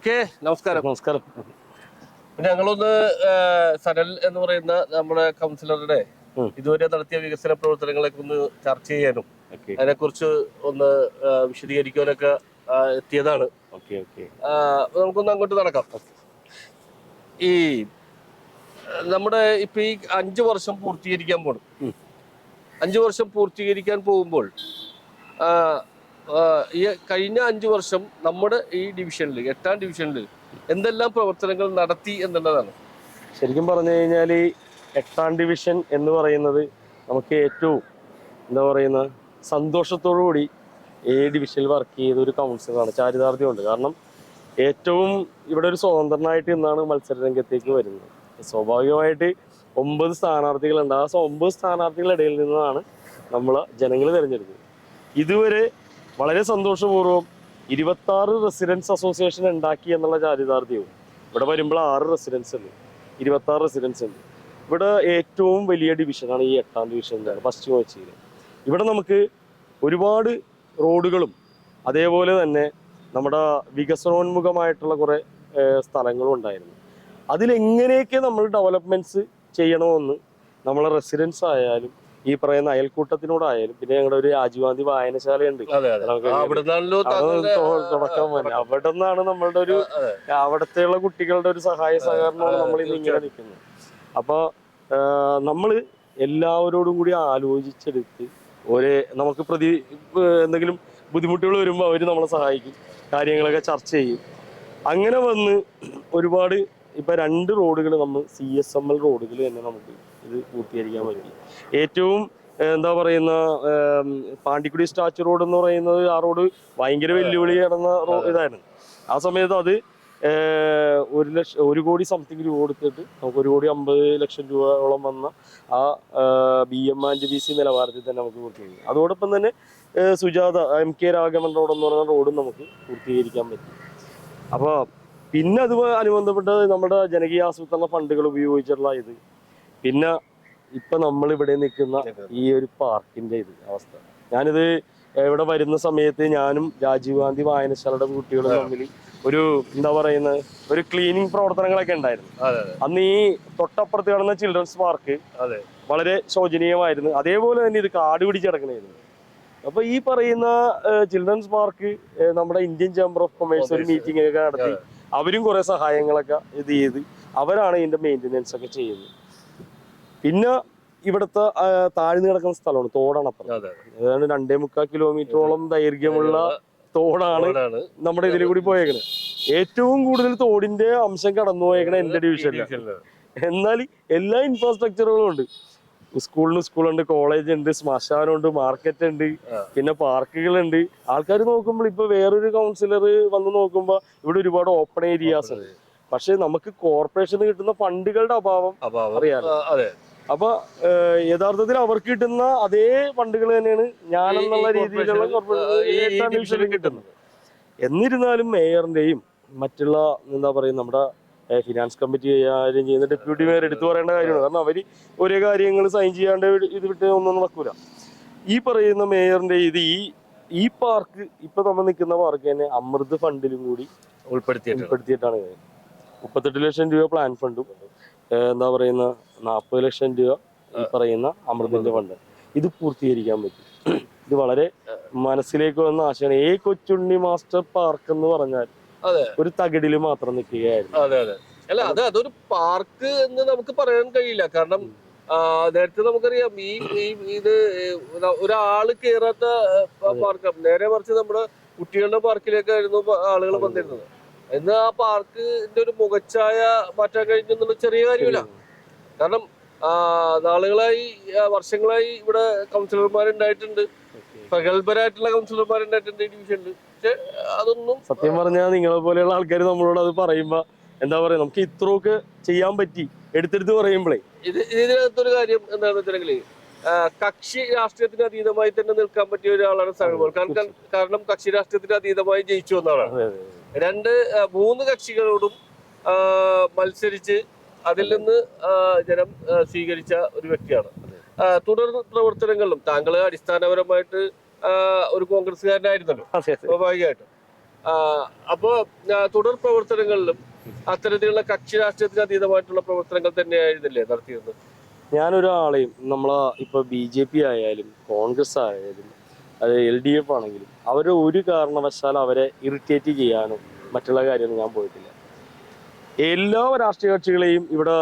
Okay, നമസ്കാരം. നമസ്കാരം. ഞങ്ങളൊന്ന് സനൽ എന്ന് പറയുന്ന നമ്മുടെ കൗൺസിലറുടെ ഇതുവരെ നടത്തിയ വികസന പ്രവർത്തനങ്ങളൊക്കെ ഒന്ന് ചർച്ച ചെയ്യാനും അതിനെക്കുറിച്ച് ഒന്ന് വിശദീകരിക്കാനൊക്കെ എത്തിയതാണ്. നമുക്കൊന്ന് അങ്ങോട്ട് നടക്കാം. ഈ നമ്മുടെ ഇപ്പൊ ഈ 5 വർഷം പൂർത്തീകരിക്കാൻ പോണം. 5 വർഷം പൂർത്തീകരിക്കാൻ പോകുമ്പോൾ ഈ കഴിഞ്ഞ 5 വർഷം നമ്മുടെ ഈ ഡിവിഷനിൽ 8ാം ഡിവിഷനിൽ എന്തെല്ലാം പ്രവർത്തനങ്ങൾ നടത്തി എന്നുള്ളതാണ്. ശരിക്കും പറഞ്ഞു കഴിഞ്ഞാൽ 8ാം ഡിവിഷൻ എന്ന് പറയുന്നത് നമുക്ക് ഏറ്റവും എന്താ പറയുന്ന സന്തോഷത്തോടു കൂടി ഈ ഡിവിഷനിൽ വർക്ക് ചെയ്ത ഒരു കൗൺസിലറാണ്. ചാരിതാർത്ഥ്യമുണ്ട്. കാരണം ഏറ്റവും ഇവിടെ ഒരു സ്വതന്ത്രനായിട്ട് ഇന്നാണ് മത്സര രംഗത്തേക്ക് വരുന്നത്. സ്വാഭാവികമായിട്ട് 9 സ്ഥാനാർത്ഥികളുണ്ട്. ആ 9 സ്ഥാനാർത്ഥികളുടെ ഇടയിൽ നിന്നാണ് നമ്മൾ ജനങ്ങൾ തിരഞ്ഞെടുത്തത്. ഇതുവരെ വളരെ സന്തോഷപൂർവ്വം 26 റെസിഡൻസ് അസോസിയേഷൻ ഉണ്ടാക്കി എന്നുള്ള ചാരിതാർത്ഥ്യവും ഇവിടെ വരുമ്പോൾ 6 റെസിഡൻസ് ഉണ്ട്, 26 റെസിഡൻസ് ഉണ്ട്. ഇവിടെ ഏറ്റവും വലിയ ഡിവിഷനാണ് ഈ 8ാം ഡിവിഷനിലാണ് പശ്ചിമ കൊച്ചിയിൽ. ഇവിടെ നമുക്ക് ഒരുപാട് റോഡുകളും അതേപോലെ തന്നെ നമ്മുടെ വികസനോന്മുഖമായിട്ടുള്ള കുറേ സ്ഥലങ്ങളും ഉണ്ടായിരുന്നു. അതിലെങ്ങനെയൊക്കെ നമ്മൾ ഡെവലപ്മെൻറ്റ്സ് ചെയ്യണമെന്ന് നമ്മളെ റെസിഡൻസ് ആയാലും ഈ പറയുന്ന അയൽക്കൂട്ടത്തിനോടായാലും പിന്നെ ഞങ്ങളുടെ ഒരു രാജീവ് ഗാന്ധി വായനശാലയുണ്ട്. തുടക്കം തന്നെ അവിടെ നിന്നാണ് നമ്മളുടെ ഒരു അവിടത്തെയുള്ള കുട്ടികളുടെ ഒരു സഹായ സഹകരണമാണ് നമ്മൾ ഇന്ന് ഇങ്ങനെ നിൽക്കുന്നത്. അപ്പൊ നമ്മള് എല്ലാവരോടും കൂടി ആലോചിച്ചെടുത്ത് നമുക്ക് എന്തെങ്കിലും ബുദ്ധിമുട്ടുകൾ വരുമ്പോൾ അവർ നമ്മളെ സഹായിക്കും, കാര്യങ്ങളൊക്കെ ചർച്ച ചെയ്യും. അങ്ങനെ വന്ന് ഒരുപാട് ഇപ്പൊ 2 റോഡുകൾ നമ്മൾ CSML റോഡുകൾ തന്നെ നമുക്ക് ഇത് പൂർത്തീകരിക്കാൻ പറ്റി. ഏറ്റവും എന്താ പറയുന്ന പാണ്ടിക്കുടി സ്റ്റാച്യു റോഡ് എന്ന് പറയുന്നത് ആ റോഡ് ഭയങ്കര വെല്ലുവിളി നടന്ന ഇതായിരുന്നു. ആ സമയത്ത് അത് 1 കോടി സംതിങ് രൂപ കൊടുത്തിട്ട് നമുക്ക് 1,50,00,000 രൂപയോളം വന്ന ആ BM&BC നിലവാരത്തിൽ തന്നെ നമുക്ക് പൂർത്തീകരിക്കും. അതോടൊപ്പം തന്നെ സുജാത MK രാഘവൻ റോഡ് എന്ന് പറയുന്ന റോഡും നമുക്ക് പൂർത്തീകരിക്കാൻ പറ്റി. അപ്പോൾ പിന്നെ അതുപോലെ അനുബന്ധപ്പെട്ടത് നമ്മുടെ ജനകീയ ആസൂത്രണ ഫണ്ടുകൾ ഉപയോഗിച്ചിട്ടുള്ള ഇത്. പിന്നെ ഇപ്പൊ നമ്മൾ ഇവിടെ നിൽക്കുന്ന ഈ ഒരു പാർക്കിന്റെ അവസ്ഥ, ഞാനിത് ഇവിടെ വരുന്ന സമയത്ത് ഞാനും രാജീവ് ഗാന്ധി വായനശാലയുടെ കുട്ടികളും തമ്മിൽ ഒരു എന്താ പറയുന്ന ഒരു ക്ലീനിങ് പ്രവർത്തനങ്ങളൊക്കെ ഉണ്ടായിരുന്നു. അന്ന് ഈ തൊട്ടപ്പുറത്ത് കാണുന്ന ചിൽഡ്രൻസ് പാർക്ക് വളരെ ശോചനീയമായിരുന്നു. അതേപോലെ തന്നെ ഇത് കാട് പിടിച്ച് കിടക്കണായിരുന്നു. അപ്പൊ ഈ പറയുന്ന ചിൽഡ്രൻസ് പാർക്ക് നമ്മുടെ ഇന്ത്യൻ ചേംബർ ഓഫ് കൊമേഴ്സ് ഒരു മീറ്റിംഗ് ഒക്കെ നടത്തി അവരും കുറെ സഹായങ്ങളൊക്കെ ഇത് ചെയ്ത് അവരാണ് ഇതിന്റെ മെയിൻ്റെനൻസ് ഒക്കെ ചെയ്യുന്നത്. പിന്നെ ഇവിടുത്തെ താഴ്ന്നു കിടക്കുന്ന സ്ഥലമാണ്, തോടാണ് അപ്പുറം. ഏതാണ്ട് 2.25 കിലോമീറ്ററോളം ദൈർഘ്യമുള്ള തോടാണ് നമ്മുടെ ഇതിൽ കൂടി പോയേക്കണത്. ഏറ്റവും കൂടുതൽ തോടിന്റെ അംശം കടന്നു പോയേക്കണ എന്റെ ഡിവിഷനിലാണ്. എന്നാൽ എല്ലാ ഇൻഫ്രാസ്ട്രക്ചറുകളും ഉണ്ട്. സ്കൂളുണ്ട്, കോളേജ് ഉണ്ട്, ശ്മശാനമുണ്ട്, മാർക്കറ്റ് ഉണ്ട്, പിന്നെ പാർക്കുകളുണ്ട്. ആൾക്കാർ നോക്കുമ്പോൾ ഇപ്പൊ വേറൊരു കൗൺസിലർ വന്ന് നോക്കുമ്പോ ഇവിടെ ഒരുപാട് ഓപ്പൺ ഏരിയാസ് ഉണ്ട്. പക്ഷെ നമുക്ക് കോർപ്പറേഷന് കിട്ടുന്ന ഫണ്ടുകളുടെ അഭാവം അറിയാലോ. അപ്പൊ യഥാർത്ഥത്തിൽ അവർക്ക് കിട്ടുന്ന അതേ ഫണ്ടുകൾ തന്നെയാണ് ഞാനെന്നുള്ള രീതിയിലുള്ള കോർപ്പറേഷൻ കിട്ടുന്നത്. എന്നിരുന്നാലും മേയറിന്റെയും മറ്റുള്ള എന്താ പറയുക നമ്മുടെ ഫിനാൻസ് കമ്മിറ്റി കൈകാര്യം ചെയ്യുന്ന ഡെപ്യൂട്ടി മേയർ എടുത്തു പറയേണ്ട കാര്യമാണ്. കാരണം അവര് ഒരേ കാര്യങ്ങൾ സൈൻ ചെയ്യാണ്ട് ഇത് വിട്ട് ഒന്നും നടക്കൂല. ഈ പറയുന്ന മേയറിന്റെ ഈ പാർക്ക് ഇപ്പൊ നമ്മൾ നിൽക്കുന്ന പാർക്ക് തന്നെ അമൃത് ഫണ്ടിലും കൂടി ഉൾപ്പെടുത്തിയിട്ടാണ് 38 ലക്ഷം രൂപ പ്ലാൻ ഫണ്ടും എന്താ പറയുന്ന 40 ലക്ഷം രൂപ ഈ പറയുന്ന അമൃതിന്റെ ഫണ്ട് ഇത് പൂർത്തീകരിക്കാൻ പറ്റും. ഇത് വളരെ മനസ്സിലേക്ക് വന്ന ആശയാണ്. കൊച്ചുണ്ണി മാസ്റ്റർ പാർക്ക് എന്ന് പറഞ്ഞാൽ ഒരു തകിടില് മാത്രം നിൽക്കുകയായിരുന്നു. അല്ല, അതൊരു പാർക്ക് എന്ന് നമുക്ക് പറയാൻ കഴിയില്ല. കാരണം നേരത്തെ നമുക്കറിയാം ഇത് ഒരാള് കേറാത്ത പാർക്കാണ്. നേരെ മറിച്ച് നമ്മുടെ കുട്ടികളുടെ പാർക്കിലേക്കായിരുന്നു ആളുകൾ വന്നിരുന്നത്. ഇന്ന് ആ പാർക്കിന്റെ ഒരു മുഖച്ഛായ മാറ്റാൻ കഴിഞ്ഞെന്നുള്ള ചെറിയ കാര്യമില്ല. കാരണം നാളുകളായി വർഷങ്ങളായി ഇവിടെ കൗൺസിലർമാരുണ്ടായിട്ടുണ്ട്, പ്രഗത്ഭരായിട്ടുള്ള കൗൺസിലർമാരുണ്ടായിട്ടുണ്ട് ഈ ഡിവിഷനിൽ. പക്ഷെ അതൊന്നും സത്യം പറഞ്ഞാൽ നിങ്ങളെ പോലെയുള്ള ആൾക്കാർ നമ്മളോട് അത് പറയുമ്പോ എന്താ പറയാ, നമുക്ക് ഇത്രയൊക്കെ ചെയ്യാൻ പറ്റി എടുത്തെടുത്ത് പറയുമ്പോഴേ ഇതിനകത്തൊരു കാര്യം എന്താണെന്ന് വെച്ചിട്ടുണ്ടെങ്കിൽ കക്ഷി രാഷ്ട്രീയത്തിന് അതീതമായി തന്നെ നിൽക്കാൻ പറ്റിയ ഒരാളാണ് സനൽ. കാരണം കക്ഷി രാഷ്ട്രീയത്തിന് അതീതമായി ജയിച്ചു വന്നതാണ്. 3 കക്ഷികളോടും മത്സരിച്ച് അതിൽ നിന്ന് ജനം സ്വീകരിച്ച ഒരു വ്യക്തിയാണ്. തുടർ പ്രവർത്തനങ്ങളിലും താങ്കൾ അടിസ്ഥാനപരമായിട്ട് ഒരു കോൺഗ്രസ്സുകാരനായിരുന്നല്ലോ. സ്വാഭാവികമായിട്ടും അപ്പോ തുടർ പ്രവർത്തനങ്ങളിലും അത്തരത്തിലുള്ള കക്ഷി രാഷ്ട്രീയത്തിന് അതീതമായിട്ടുള്ള പ്രവർത്തനങ്ങൾ തന്നെയായിരുന്നില്ലേ നടത്തിയിരുന്നത്? ഞാനൊരാളെയും ഇപ്പൊ BJP ആയാലും കോൺഗ്രസ് ആയാലും അത് LDF ആണെങ്കിലും അവരെ ഒരു കാരണവശാലും അവരെ ഇറിറ്റേറ്റ് ചെയ്യാനോ മറ്റുള്ള കാര്യമൊന്നും ഞാൻ പോയിട്ടില്ല. എല്ലാ രാഷ്ട്രീയ കക്ഷികളെയും ഇവിടെ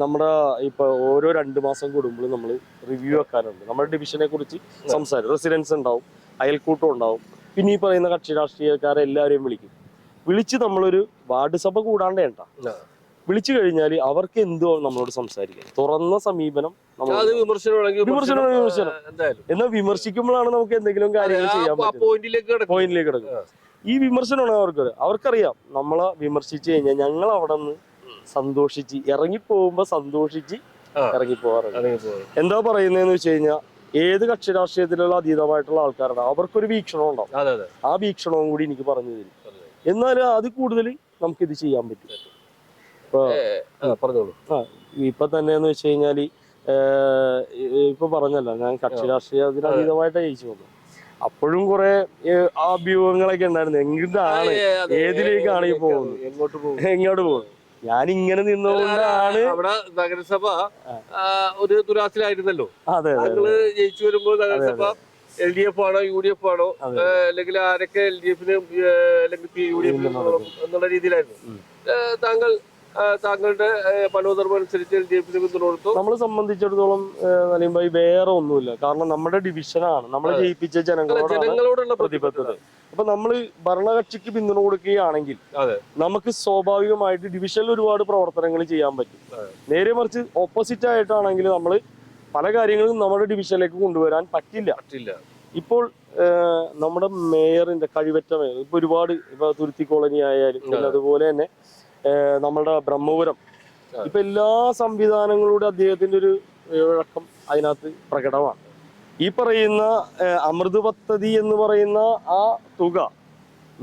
നമ്മുടെ ഇപ്പൊ ഓരോ 2 മാസം കൂടുമ്പോഴും നമ്മൾ റിവ്യൂ വെക്കാറുണ്ട്. നമ്മുടെ ഡിവിഷനെ കുറിച്ച് സംസാരം, റെസിഡൻസ് ഉണ്ടാവും, അയൽക്കൂട്ടം ഉണ്ടാവും, പിന്നെ ഈ പറയുന്ന കക്ഷി രാഷ്ട്രീയക്കാരെ എല്ലാവരെയും വിളിച്ച് നമ്മളൊരു വാർഡ് സഭ കൂടാണ്ട് വേണ്ട, വിളിച്ചു കഴിഞ്ഞാൽ അവർക്ക് എന്തോ നമ്മളോട് സംസാരിക്കാം. തുറന്ന സമീപനം. വിമർശനം എന്നാൽ വിമർശിക്കുമ്പോഴാണ് നമുക്ക് എന്തെങ്കിലും കാര്യങ്ങൾ ചെയ്യാൻ പറ്റും, പോയിന്റിലേക്ക് കിടക്കും. ഈ വിമർശനമാണ് അവർക്കറിയാം നമ്മളെ വിമർശിച്ചു കഴിഞ്ഞാൽ ഞങ്ങൾ അവിടെ നിന്ന് സന്തോഷിച്ച് ഇറങ്ങിപ്പോകുമ്പോ സന്തോഷിച്ച് ഇറങ്ങിപ്പോവാറുണ്ട്. എന്താ പറയുന്നതെന്ന് വെച്ച് കഴിഞ്ഞാൽ ഏത് കക്ഷി രാഷ്ട്രീയത്തിലുള്ള അതീതമായിട്ടുള്ള ആൾക്കാരാണ് അവർക്കൊരു വീക്ഷണം ഉണ്ടാവും. ആ വീക്ഷണവും കൂടി എനിക്ക് പറഞ്ഞു തരും. എന്നാലും അത് കൂടുതൽ നമുക്കിത് ചെയ്യാൻ പറ്റും. ഇപ്പൊ തന്നെയെന്ന് വെച്ച് കഴിഞ്ഞാല് ഇപ്പൊ പറഞ്ഞല്ലോ, ഞാൻ കക്ഷി രാഷ്ട്രീയത്തിന് അതീതമായിട്ട് ജയിച്ചു വന്നു. അപ്പോഴും കുറെ അഭ്യൂഹങ്ങളൊക്കെ ഉണ്ടായിരുന്നു. എങ്ങോട്ടാണ്, ഏതിലേക്കാണ് ഈ പോകുന്നത്, എങ്ങോട്ട് പോകുന്നത്. ഞാൻ ഇങ്ങനെ നിന്നുകൊണ്ടാണ് നഗരസഭ ഒരു ദുരാസിലായിരുന്നല്ലോ. അതെ, ജയിച്ചു വരുമ്പോൾ നഗരസഭ LDF ആണോ UDF ആണോ, അല്ലെങ്കിൽ ആരൊക്കെ LDF-ന് അല്ലെങ്കിൽ UDF എന്നുള്ള രീതിയിലായിരുന്നു. താങ്കളുടെ മനോധർമ്മം അനുസരിച്ച് LDF-ന് പിന്തുണ കൊടുത്തു. നമ്മളെ സംബന്ധിച്ചിടത്തോളം വേറെ ഒന്നുമില്ല. കാരണം നമ്മുടെ ഡിവിഷനാണ്, നമ്മളെ ജയിപ്പിച്ച ജനങ്ങളോടുള്ള പ്രതിബദ്ധത. അപ്പൊ നമ്മള് ഭരണകക്ഷിക്ക് പിന്തുണ കൊടുക്കുകയാണെങ്കിൽ നമുക്ക് സ്വാഭാവികമായിട്ട് ഡിവിഷനിൽ ഒരുപാട് പ്രവർത്തനങ്ങൾ ചെയ്യാൻ പറ്റും. നേരെ മറിച്ച് ഓപ്പോസിറ്റ് ആയിട്ടാണെങ്കിൽ നമ്മൾ പല കാര്യങ്ങളും നമ്മുടെ ഡിവിഷനിലേക്ക് കൊണ്ടുവരാൻ പറ്റില്ല. ഇപ്പോൾ നമ്മുടെ മേയറിന്റെ കഴിവറ്റ മേയർ ഇപ്പൊ ഒരുപാട്, ഇപ്പൊ തുരുത്തി കോളനി ആയാലും, പിന്നെ അതുപോലെ തന്നെ നമ്മളുടെ ബ്രഹ്മപുരം, ഇപ്പൊ എല്ലാ സംവിധാനങ്ങളുടെ അദ്ദേഹത്തിന്റെ ഒരു ഇഴക്കം അതിനകത്ത് പ്രകടമാണ്. ഈ പറയുന്ന അമൃത് പദ്ധതി എന്ന് പറയുന്ന ആ തുക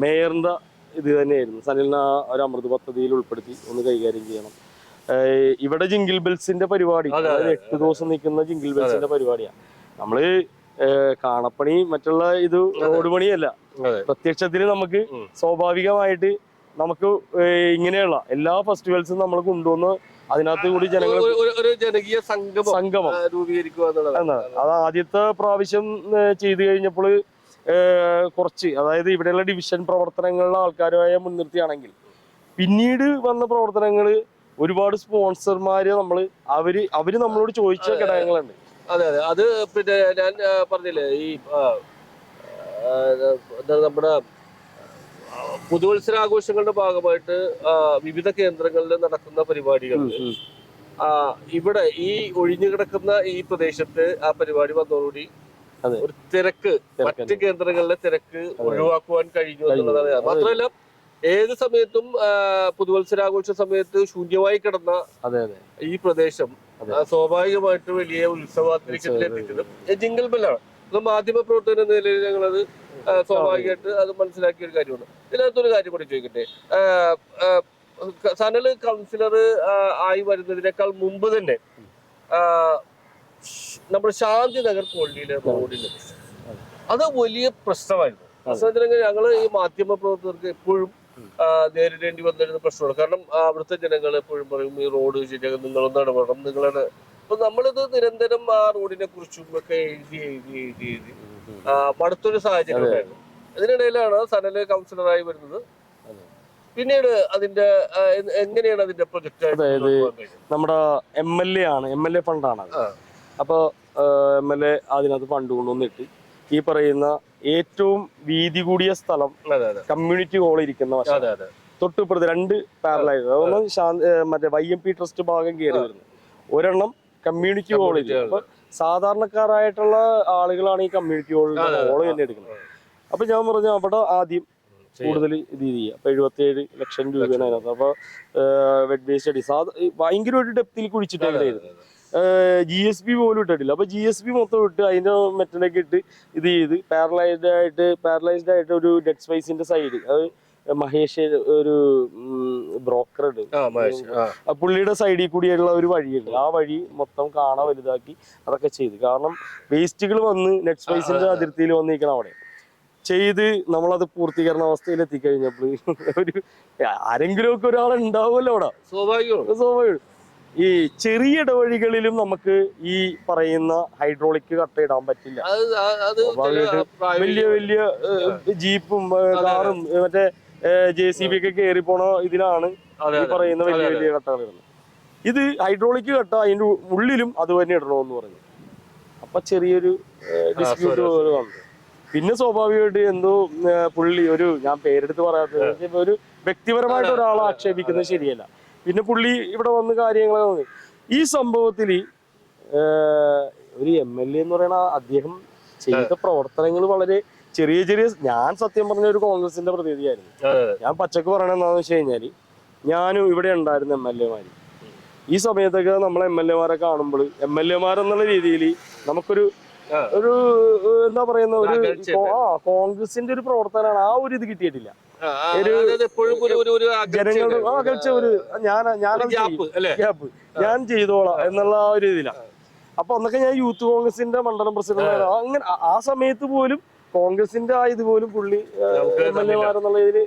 മേയറിന്റെ ഇത് തന്നെയായിരുന്നു. സനിലിനെ ഒരു അമൃത് പദ്ധതിയിൽ ഉൾപ്പെടുത്തി ഒന്ന് കൈകാര്യം ചെയ്യണം. ഇവിടെ ജിങ്കിൾ ബെൽസിന്റെ പരിപാടി, അതായത് 8 ദിവസം നിൽക്കുന്ന ജിങ്കിൾ ബെൽസിന്റെ പരിപാടിയാണ്. നമ്മള് കാണപ്പണി മറ്റുള്ള ഇത് റോഡ് പണിയല്ല. പ്രത്യക്ഷത്തിൽ നമുക്ക് സ്വാഭാവികമായിട്ട് നമുക്ക് ഇങ്ങനെയുള്ള എല്ലാ ഫെസ്റ്റിവൽസും നമ്മൾ കൊണ്ടുവന്ന് അതിനകത്ത് കൂടി ജനങ്ങൾ ഒരു ജനകീയ സംഗമം രൂപീകരിക്കുക എന്നുള്ളത്. അത് ആദ്യത്തെ പ്രാവശ്യം ചെയ്തു കഴിഞ്ഞപ്പോൾ കുറച്ച്, അതായത് ഇവിടെയുള്ള ഡിവിഷൻ പ്രവർത്തനങ്ങളിലെ ആൾക്കാരുമായി മുൻനിർത്തിയാണെങ്കിൽ, പിന്നീട് വന്ന പ്രവർത്തനങ്ങൾ ഒരുപാട് സ്പോൺസർമാര് അവര് നമ്മളോട് ചോദിച്ച ഘടകങ്ങളുണ്ട്. അതെ, അത് പിന്നെ ഞാൻ പറഞ്ഞില്ലേ, ഈ നമ്മുടെ പുതുവത്സരാഘോഷങ്ങളുടെ ഭാഗമായിട്ട് വിവിധ കേന്ദ്രങ്ങളിൽ നടക്കുന്ന പരിപാടികൾ ഇവിടെ ഈ ഒഴിഞ്ഞു കിടക്കുന്ന ഈ പ്രദേശത്ത് ആ പരിപാടി വന്നതോടുകൂടി ഒരു തിരക്ക്, മറ്റ് കേന്ദ്രങ്ങളിലെ തിരക്ക് ഒഴിവാക്കുവാൻ കഴിഞ്ഞു എന്നുള്ളതാണ്. മാത്രമല്ല ഏത് സമയത്തും പുതുവത്സരാഘോഷ സമയത്ത് ശൂന്യമായി കിടന്ന ഈ പ്രദേശം സ്വാഭാവികമായിട്ട് വലിയ ഉത്സവാന്തരീക്ഷത്തിൽ എത്തിച്ചതും ജിങ്കിൾ ബെല്ലാണ്. മാധ്യമ പ്രവർത്തന നിലയിൽ ഞങ്ങളത് സ്വാഭാവികമായിട്ട് അത് മനസ്സിലാക്കിയ ഒരു കാര്യമാണ്. ഇതിനകത്തൊരു കാര്യം കൂടി ചോദിക്കട്ടെ, സനൽ കൗൺസിലർ ആയി വരുന്നതിനേക്കാൾ മുമ്പ് തന്നെ നമ്മുടെ ശാന്തി നഗർ കോളനിയിലെ റോഡിന്റെ പ്രശ്നം അത് വലിയ പ്രശ്നമായിരുന്നു. പ്രശ്നത്തിനെങ്കിൽ ഞങ്ങള് ഈ മാധ്യമ പ്രവർത്തകർക്ക് എപ്പോഴും നേരിടേണ്ടി വന്നിരുന്ന പ്രശ്നമാണ്. കാരണം അവിടുത്തെ ജനങ്ങൾ എപ്പോഴും പറയും ഈ റോഡ് ശരിയാകും, നിങ്ങളൊന്ന് ഇടപെടണം, നിങ്ങളാണ്. അപ്പൊ നമ്മളിത് നിരന്തരം ആ റോഡിനെ കുറിച്ചും ഒക്കെ എഴുതി മടുത്തൊരു സാഹചര്യം ഉണ്ടായിരുന്നു. ഇതിനിടയിലാണ് സനല് കൗൺസിലറായി വരുന്നത്. പിന്നീട് അതിന്റെ എങ്ങനെയാണ് അതിന്റെ പ്രൊജക്ട്? അതായത് നമ്മുടെ MLA ഫണ്ടാണ്. അപ്പൊ MLA അതിനകത്ത് ഫണ്ട് കൊണ്ടുവന്നിട്ട് ഈ പറയുന്ന ഏറ്റവും വീതി കൂടിയ സ്ഥലം കമ്മ്യൂണിറ്റി ഹാൾ ഇരിക്കുന്ന തൊട്ടിപ്പുറത്ത് 2 പാരലായിട്ട്, അതൊന്ന് മറ്റേ YMP ട്രസ്റ്റ് ഭാഗം കയറി വരുന്നത്, ഒരെണ്ണം കമ്മ്യൂണിറ്റി ഹാളിൽ. അപ്പൊ സാധാരണക്കാരായിട്ടുള്ള ആളുകളാണ് ഈ കമ്മ്യൂണിറ്റി ഹാളിൽ തന്നെ എടുക്കുന്നത്. അപ്പൊ ഞാൻ പറഞ്ഞു അവിടെ ആദ്യം കൂടുതൽ ഇത് ചെയ്യുക. അപ്പൊ 77 ലക്ഷം രൂപയാണ് അതിനകത്ത്. അപ്പൊ വെഡ് വേസ്റ്റ് അടി ഭയങ്കര ഒരു ഡെപ്തിൽ കുഴിച്ചിട്ടായിരുന്നു. GSB പോലും ഇട്ടിട്ടില്ല. അപ്പൊ GSB മൊത്തം ഇട്ട് അതിന്റെ മെറ്റലൊക്കെ ഇട്ട് ഇത് ചെയ്ത് പാരലൈസ്ഡ് ആയിട്ട് ഒരു ഡെഡ് സ്പേസിന്റെ സൈഡ്, അത് മഹേഷ് ഒരു ബ്രോക്കർ ഉണ്ട്, പുള്ളിയുടെ സൈഡിൽ കൂടിയുള്ള ഒരു വഴിയുണ്ട്. ആ വഴി മൊത്തം കാണാൻ വലുതാക്കി അതൊക്കെ ചെയ്ത്. കാരണം വേസ്റ്റുകൾ വന്ന് നെറ്റ് സ്പേസിന്റെ അതിർത്തിയിൽ വന്നിരിക്കണം. അവിടെ ചെയ്ത് നമ്മളത് പൂർത്തീകരണ അവസ്ഥയിൽ എത്തിക്കഴിഞ്ഞപ്പോൾ ഒരു ആരെങ്കിലും ഒക്കെ ഒരാളുണ്ടാവുമല്ലോ അവിടെ. സ്വാഭാവികം. ഈ ചെറിയ ഇടവഴികളിലും നമുക്ക് ഈ പറയുന്ന ഹൈഡ്രോളിക് കട്ട ഇടാൻ പറ്റില്ല. വലിയ വലിയ ജീപ്പും കാറും മറ്റേ JCB ഒക്കെ കയറി പോണ ഇതിലാണ് ഈ പറയുന്ന വലിയ വലിയ കട്ടകൾ ഇടുന്നത്. ഇത് ഹൈഡ്രോളിക് കട്ട അതിന്റെ ഉള്ളിലും അത് തന്നെ ഇടണമെന്ന് പറഞ്ഞു. അപ്പൊ ചെറിയൊരു ഡിസ്പ്യൂട്ട് പോലെ വന്നു. പിന്നെ സ്വാഭാവികമായിട്ട് എന്തോ പുള്ളി ഞാൻ പേരെടുത്ത് പറയാത്ത ഒരു വ്യക്തിപരമായിട്ട് ഒരാളെ ആക്ഷേപിക്കുന്നത് ശരിയല്ല. പിന്നെ പുള്ളി ഇവിടെ വന്ന് കാര്യങ്ങൾ ഈ സംഭവത്തിൽ ഒരു MLA എന്ന് പറയുന്ന അദ്ദേഹം ചെയ്ത പ്രവർത്തനങ്ങൾ വളരെ ചെറിയ ചെറിയ. ഞാൻ സത്യം പറഞ്ഞ ഒരു കോൺഗ്രസിന്റെ പ്രതിനിധിയായിരുന്നു. ഞാൻ പച്ചക്ക് പറയണത് എന്താണെന്ന് വെച്ച് കഴിഞ്ഞാല് ഞാനും ഇവിടെ ഉണ്ടായിരുന്ന MLA-മാര് ഈ സമയത്തൊക്കെ നമ്മളെ MLA-മാരെ കാണുമ്പോൾ MLA-മാരെന്നുള്ള രീതിയിൽ നമുക്കൊരു എന്താ പറയുന്ന ഒരു കോൺഗ്രസിന്റെ ഒരു പ്രവർത്തനമാണ്. ആ ഒരു ഇത് കിട്ടിയിട്ടില്ല. ജനങ്ങളുടെ അകൽച്ച ഞാൻ ചെയ്തോളാം എന്നുള്ള ആ ഒരു ഇതിലാണ്. അപ്പൊ അന്നൊക്കെ ഞാൻ യൂത്ത് കോൺഗ്രസിന്റെ മണ്ഡലം പ്രസിഡന്റ്. അങ്ങനെ ആ സമയത്ത് പോലും കോൺഗ്രസിന്റെ ആ ഇതുപോലും പുള്ളി MLA-മാരെന്നുള്ള ഇതില്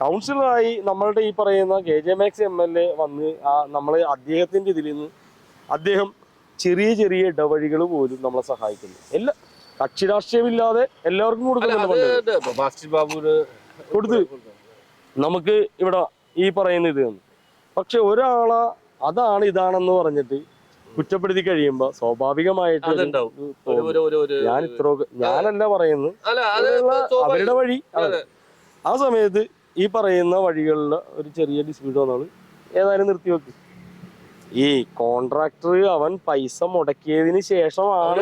കൗൺസിലറായി നമ്മളുടെ ഈ പറയുന്ന KJ Maxx MLA വന്ന് നമ്മള് അദ്ദേഹത്തിന്റെ ഇതിൽ നിന്ന് അദ്ദേഹം ചെറിയ ചെറിയ ഇടവഴികൾ പോലും നമ്മളെ സഹായിക്കുന്നു. എല്ലാ കക്ഷി രാഷ്ട്രീയമില്ലാതെ എല്ലാവർക്കും കൊടുത്ത് നമുക്ക് ഇവിടെ ഈ പറയുന്ന ഇത്. പക്ഷെ ഒരാളെ അതാണ് ഇതാണെന്ന് പറഞ്ഞിട്ട് കുറ്റപ്പെടുത്തി കഴിയുമ്പോ സ്വാഭാവികമായിട്ട് ഞാൻ ഞാനല്ല പറയുന്നത്, അവരുടെ വഴി. ആ സമയത്ത് ഈ പറയുന്ന വഴികളിലെ ഒരു ചെറിയ ഡിസ്പ്യൂട്ട് വന്നാണ് ഏതായാലും നിർത്തിവെക്ക്. ഈ കോൺട്രാക്ടർ അവൻ പൈസ മുടക്കിയതിന് ശേഷമാണ്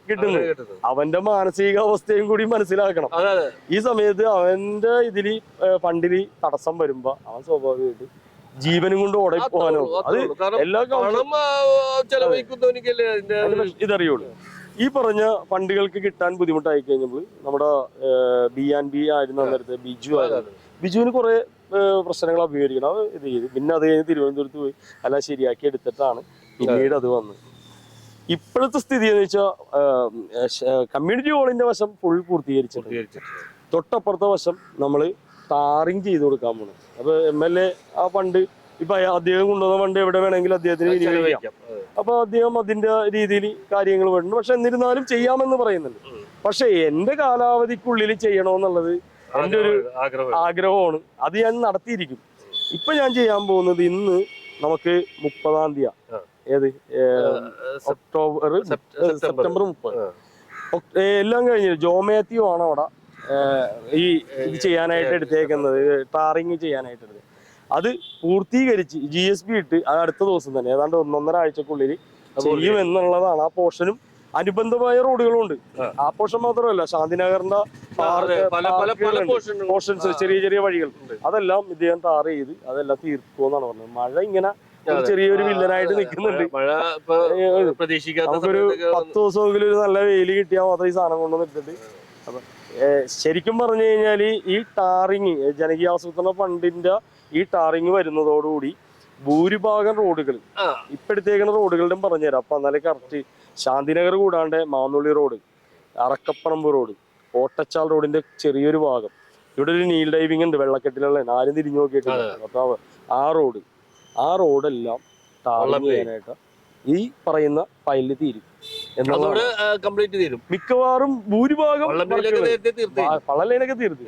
കിട്ടുന്നത്. അവന്റെ മാനസികാവസ്ഥയും കൂടി മനസ്സിലാക്കണം. ഈ സമയത്ത് അവന്റെ ഇതില് ഫണ്ടില് തടസ്സം വരുമ്പോ അവൻ സ്വാഭാവികമായിട്ട് ജീവനും കൊണ്ട് ഓടി പോകാനോ അത് എല്ലാ ഇതറിയുള്ളൂ. ഈ പറഞ്ഞ ഫണ്ടുകൾക്ക് കിട്ടാൻ ബുദ്ധിമുട്ടായി കഴിഞ്ഞപ്പോൾ നമ്മുടെ B&B ആയിരുന്നു അന്നേരത്തെ ബിജുവിന് കുറെ പ്രശ്നങ്ങൾ അഭിമുഖീകരിക്കണം. അത് ഇത് ചെയ്തു. പിന്നെ അത് കഴിഞ്ഞ് തിരുവനന്തപുരത്ത് പോയി എല്ലാം ശരിയാക്കി എടുത്തിട്ടാണ് പിന്നീട് അത് വന്നത്. ഇപ്പോഴത്തെ സ്ഥിതി എന്ന് വെച്ചാൽ കമ്മ്യൂണിറ്റി ഹാളിന്റെ വശം ഫുൾ പൂർത്തീകരിച്ചിട്ടുണ്ട്. തൊട്ടപ്പുറത്തെ വശം നമ്മള് ടാറിങ് ചെയ്ത് കൊടുക്കാൻ പോണു. അപ്പൊ MLA ആ ഫണ്ട് ഇപ്പൊ അദ്ദേഹം കൊണ്ടുവന്ന ഫണ്ട് എവിടെ വേണമെങ്കിലും അദ്ദേഹത്തിന് വിനിയോഗിക്കാം. അപ്പൊ അദ്ദേഹം അതിന്റെ രീതിയിൽ കാര്യങ്ങൾ വേണം. പക്ഷെ എന്നിരുന്നാലും ചെയ്യാമെന്ന് പറയുന്നുണ്ട്. പക്ഷെ എന്റെ കാലാവധിക്കുള്ളിൽ ചെയ്യണമെന്നുള്ളത് എന്റെ ഒരു ആഗ്രഹമാണ്. അത് ഞാൻ നടത്തിയിരിക്കും. ഇപ്പൊ ഞാൻ ചെയ്യാൻ പോകുന്നത് ഇന്ന് നമുക്ക് 30-ാം തീയതി ഏത് സെപ്റ്റംബർ 30 എല്ലാം കഴിഞ്ഞു. ജോ മാത്യു ആണ് അവിടെ ഈ ഇത് ചെയ്യാനായിട്ട് എടുത്തേക്കുന്നത്, ടാറിങ് ചെയ്യാനായിട്ട് എടുത്തത്. അത് പൂർത്തീകരിച്ച് GSB ഇട്ട് അത് അടുത്ത ദിവസം തന്നെ ഏതാണ്ട് 1-1.5 ആഴ്ചക്കുള്ളിൽ ചെയ്യും എന്നുള്ളതാണ്. ആ പോർഷനും അനുബന്ധമായ റോഡുകളുണ്ട്. ആ പോർഷൻ മാത്രമല്ല, ശാന്തിനഗറിന്റെ പോർഷൻസ് ചെറിയ ചെറിയ വഴികൾ അതെല്ലാം ഇദ്ദേഹം ടാർ ചെയ്ത് അതെല്ലാം തീർക്കുമെന്നാണ് പറഞ്ഞത്. മഴ ഇങ്ങനെ ചെറിയൊരു വില്ലനായിട്ട് നിൽക്കുന്നുണ്ട്. നമുക്കൊരു 10 ദിവസമെങ്കിലും ഒരു നല്ല വെയില് കിട്ടിയാൽ മാത്രം ഈ സാധനം കൊണ്ടുവന്നിട്ടുണ്ട്. അപ്പൊ ശരിക്കും പറഞ്ഞു കഴിഞ്ഞാൽ ഈ ടാറിങ് ജനകീയാസൂത്രണ ഫണ്ടിന്റെ ഈ ടാറിങ് വരുന്നതോടുകൂടി ഭൂരിഭാഗം റോഡുകൾ ഇപ്പെടുത്തേക്കുന്ന റോഡുകളുടെ പറഞ്ഞുതരാം. അപ്പൊ എന്നാലേ കറക്റ്റ് ശാന്തിനഗർ കൂടാണ്ട് മാന്നുള്ളി റോഡ്, അറക്കപ്പറമ്പ് റോഡ്, ഓട്ടച്ചാൽ റോഡിന്റെ ചെറിയൊരു ഭാഗം, ഇവിടെ ഒരു നീൽ ഡൈവിംഗ് ഉണ്ട് വെള്ളക്കെട്ടിലുള്ള, ആരും തിരിഞ്ഞു നോക്കിയിട്ടില്ല. അപ്പൊ ആ റോഡെല്ലാം ടാറിങ് ചെയ്യാനായിട്ട് ഈ പറയുന്ന ഫയലിൽ തീരും എന്നുള്ളത്. മിക്കവാറും ഭൂരിഭാഗം പള്ളലൈനൊക്കെ തീർത്ത്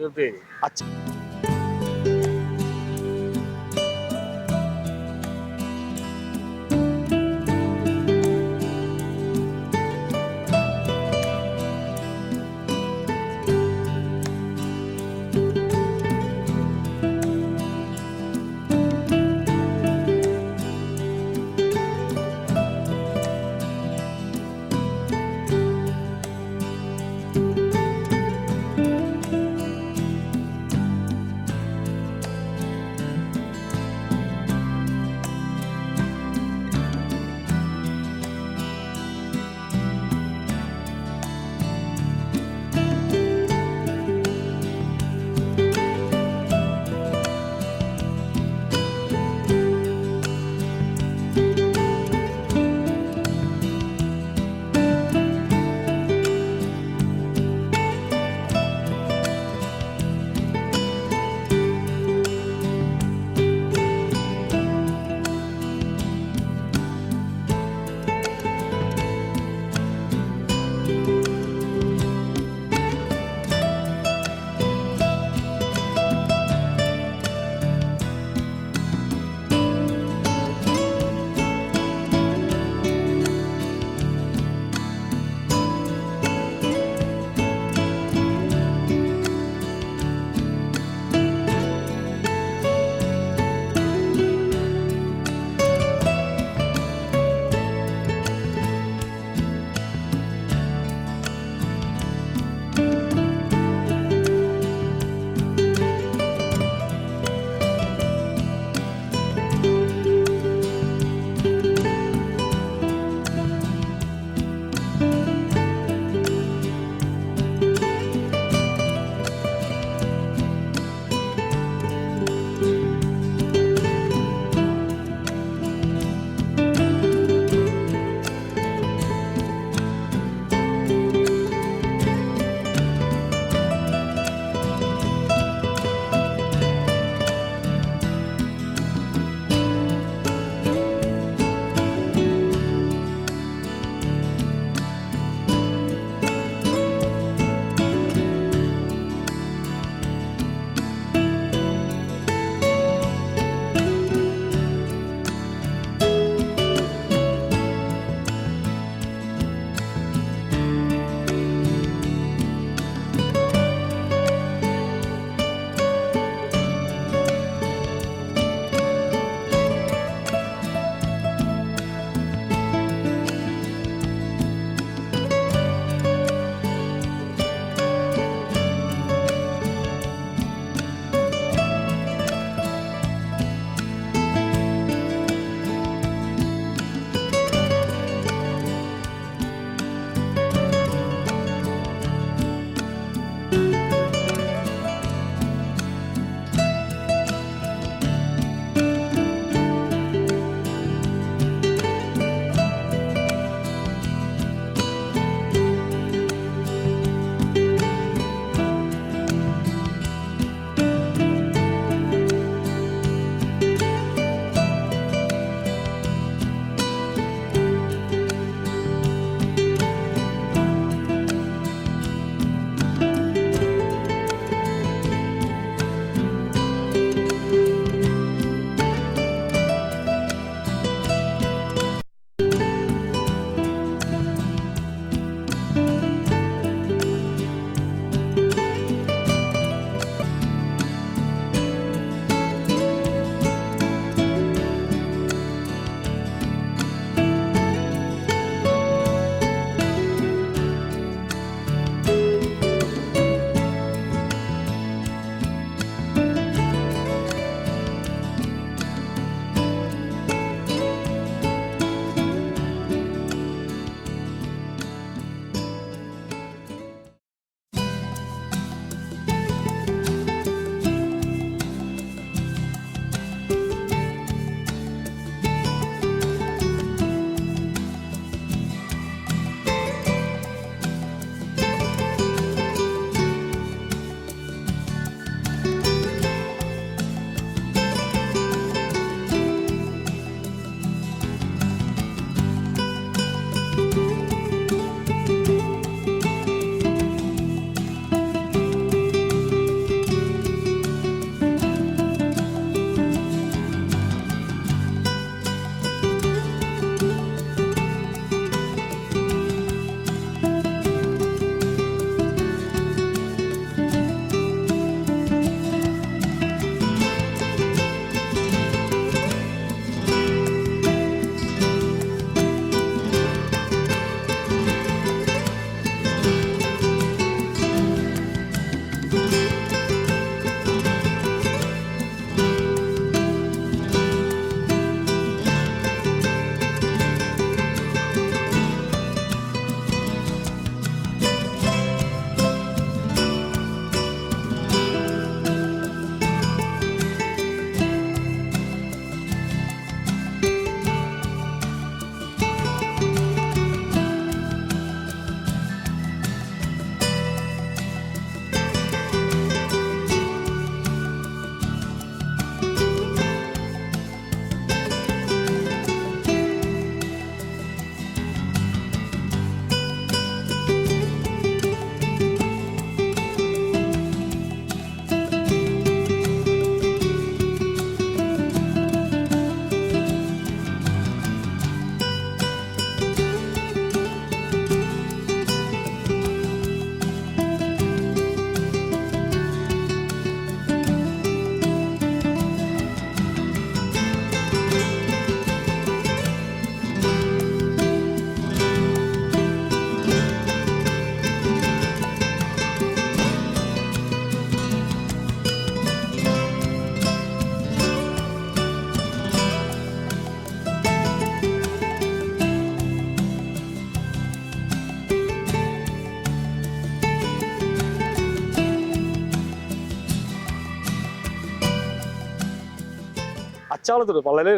അച്ചാളത്ത് റോഡ്, വളരെ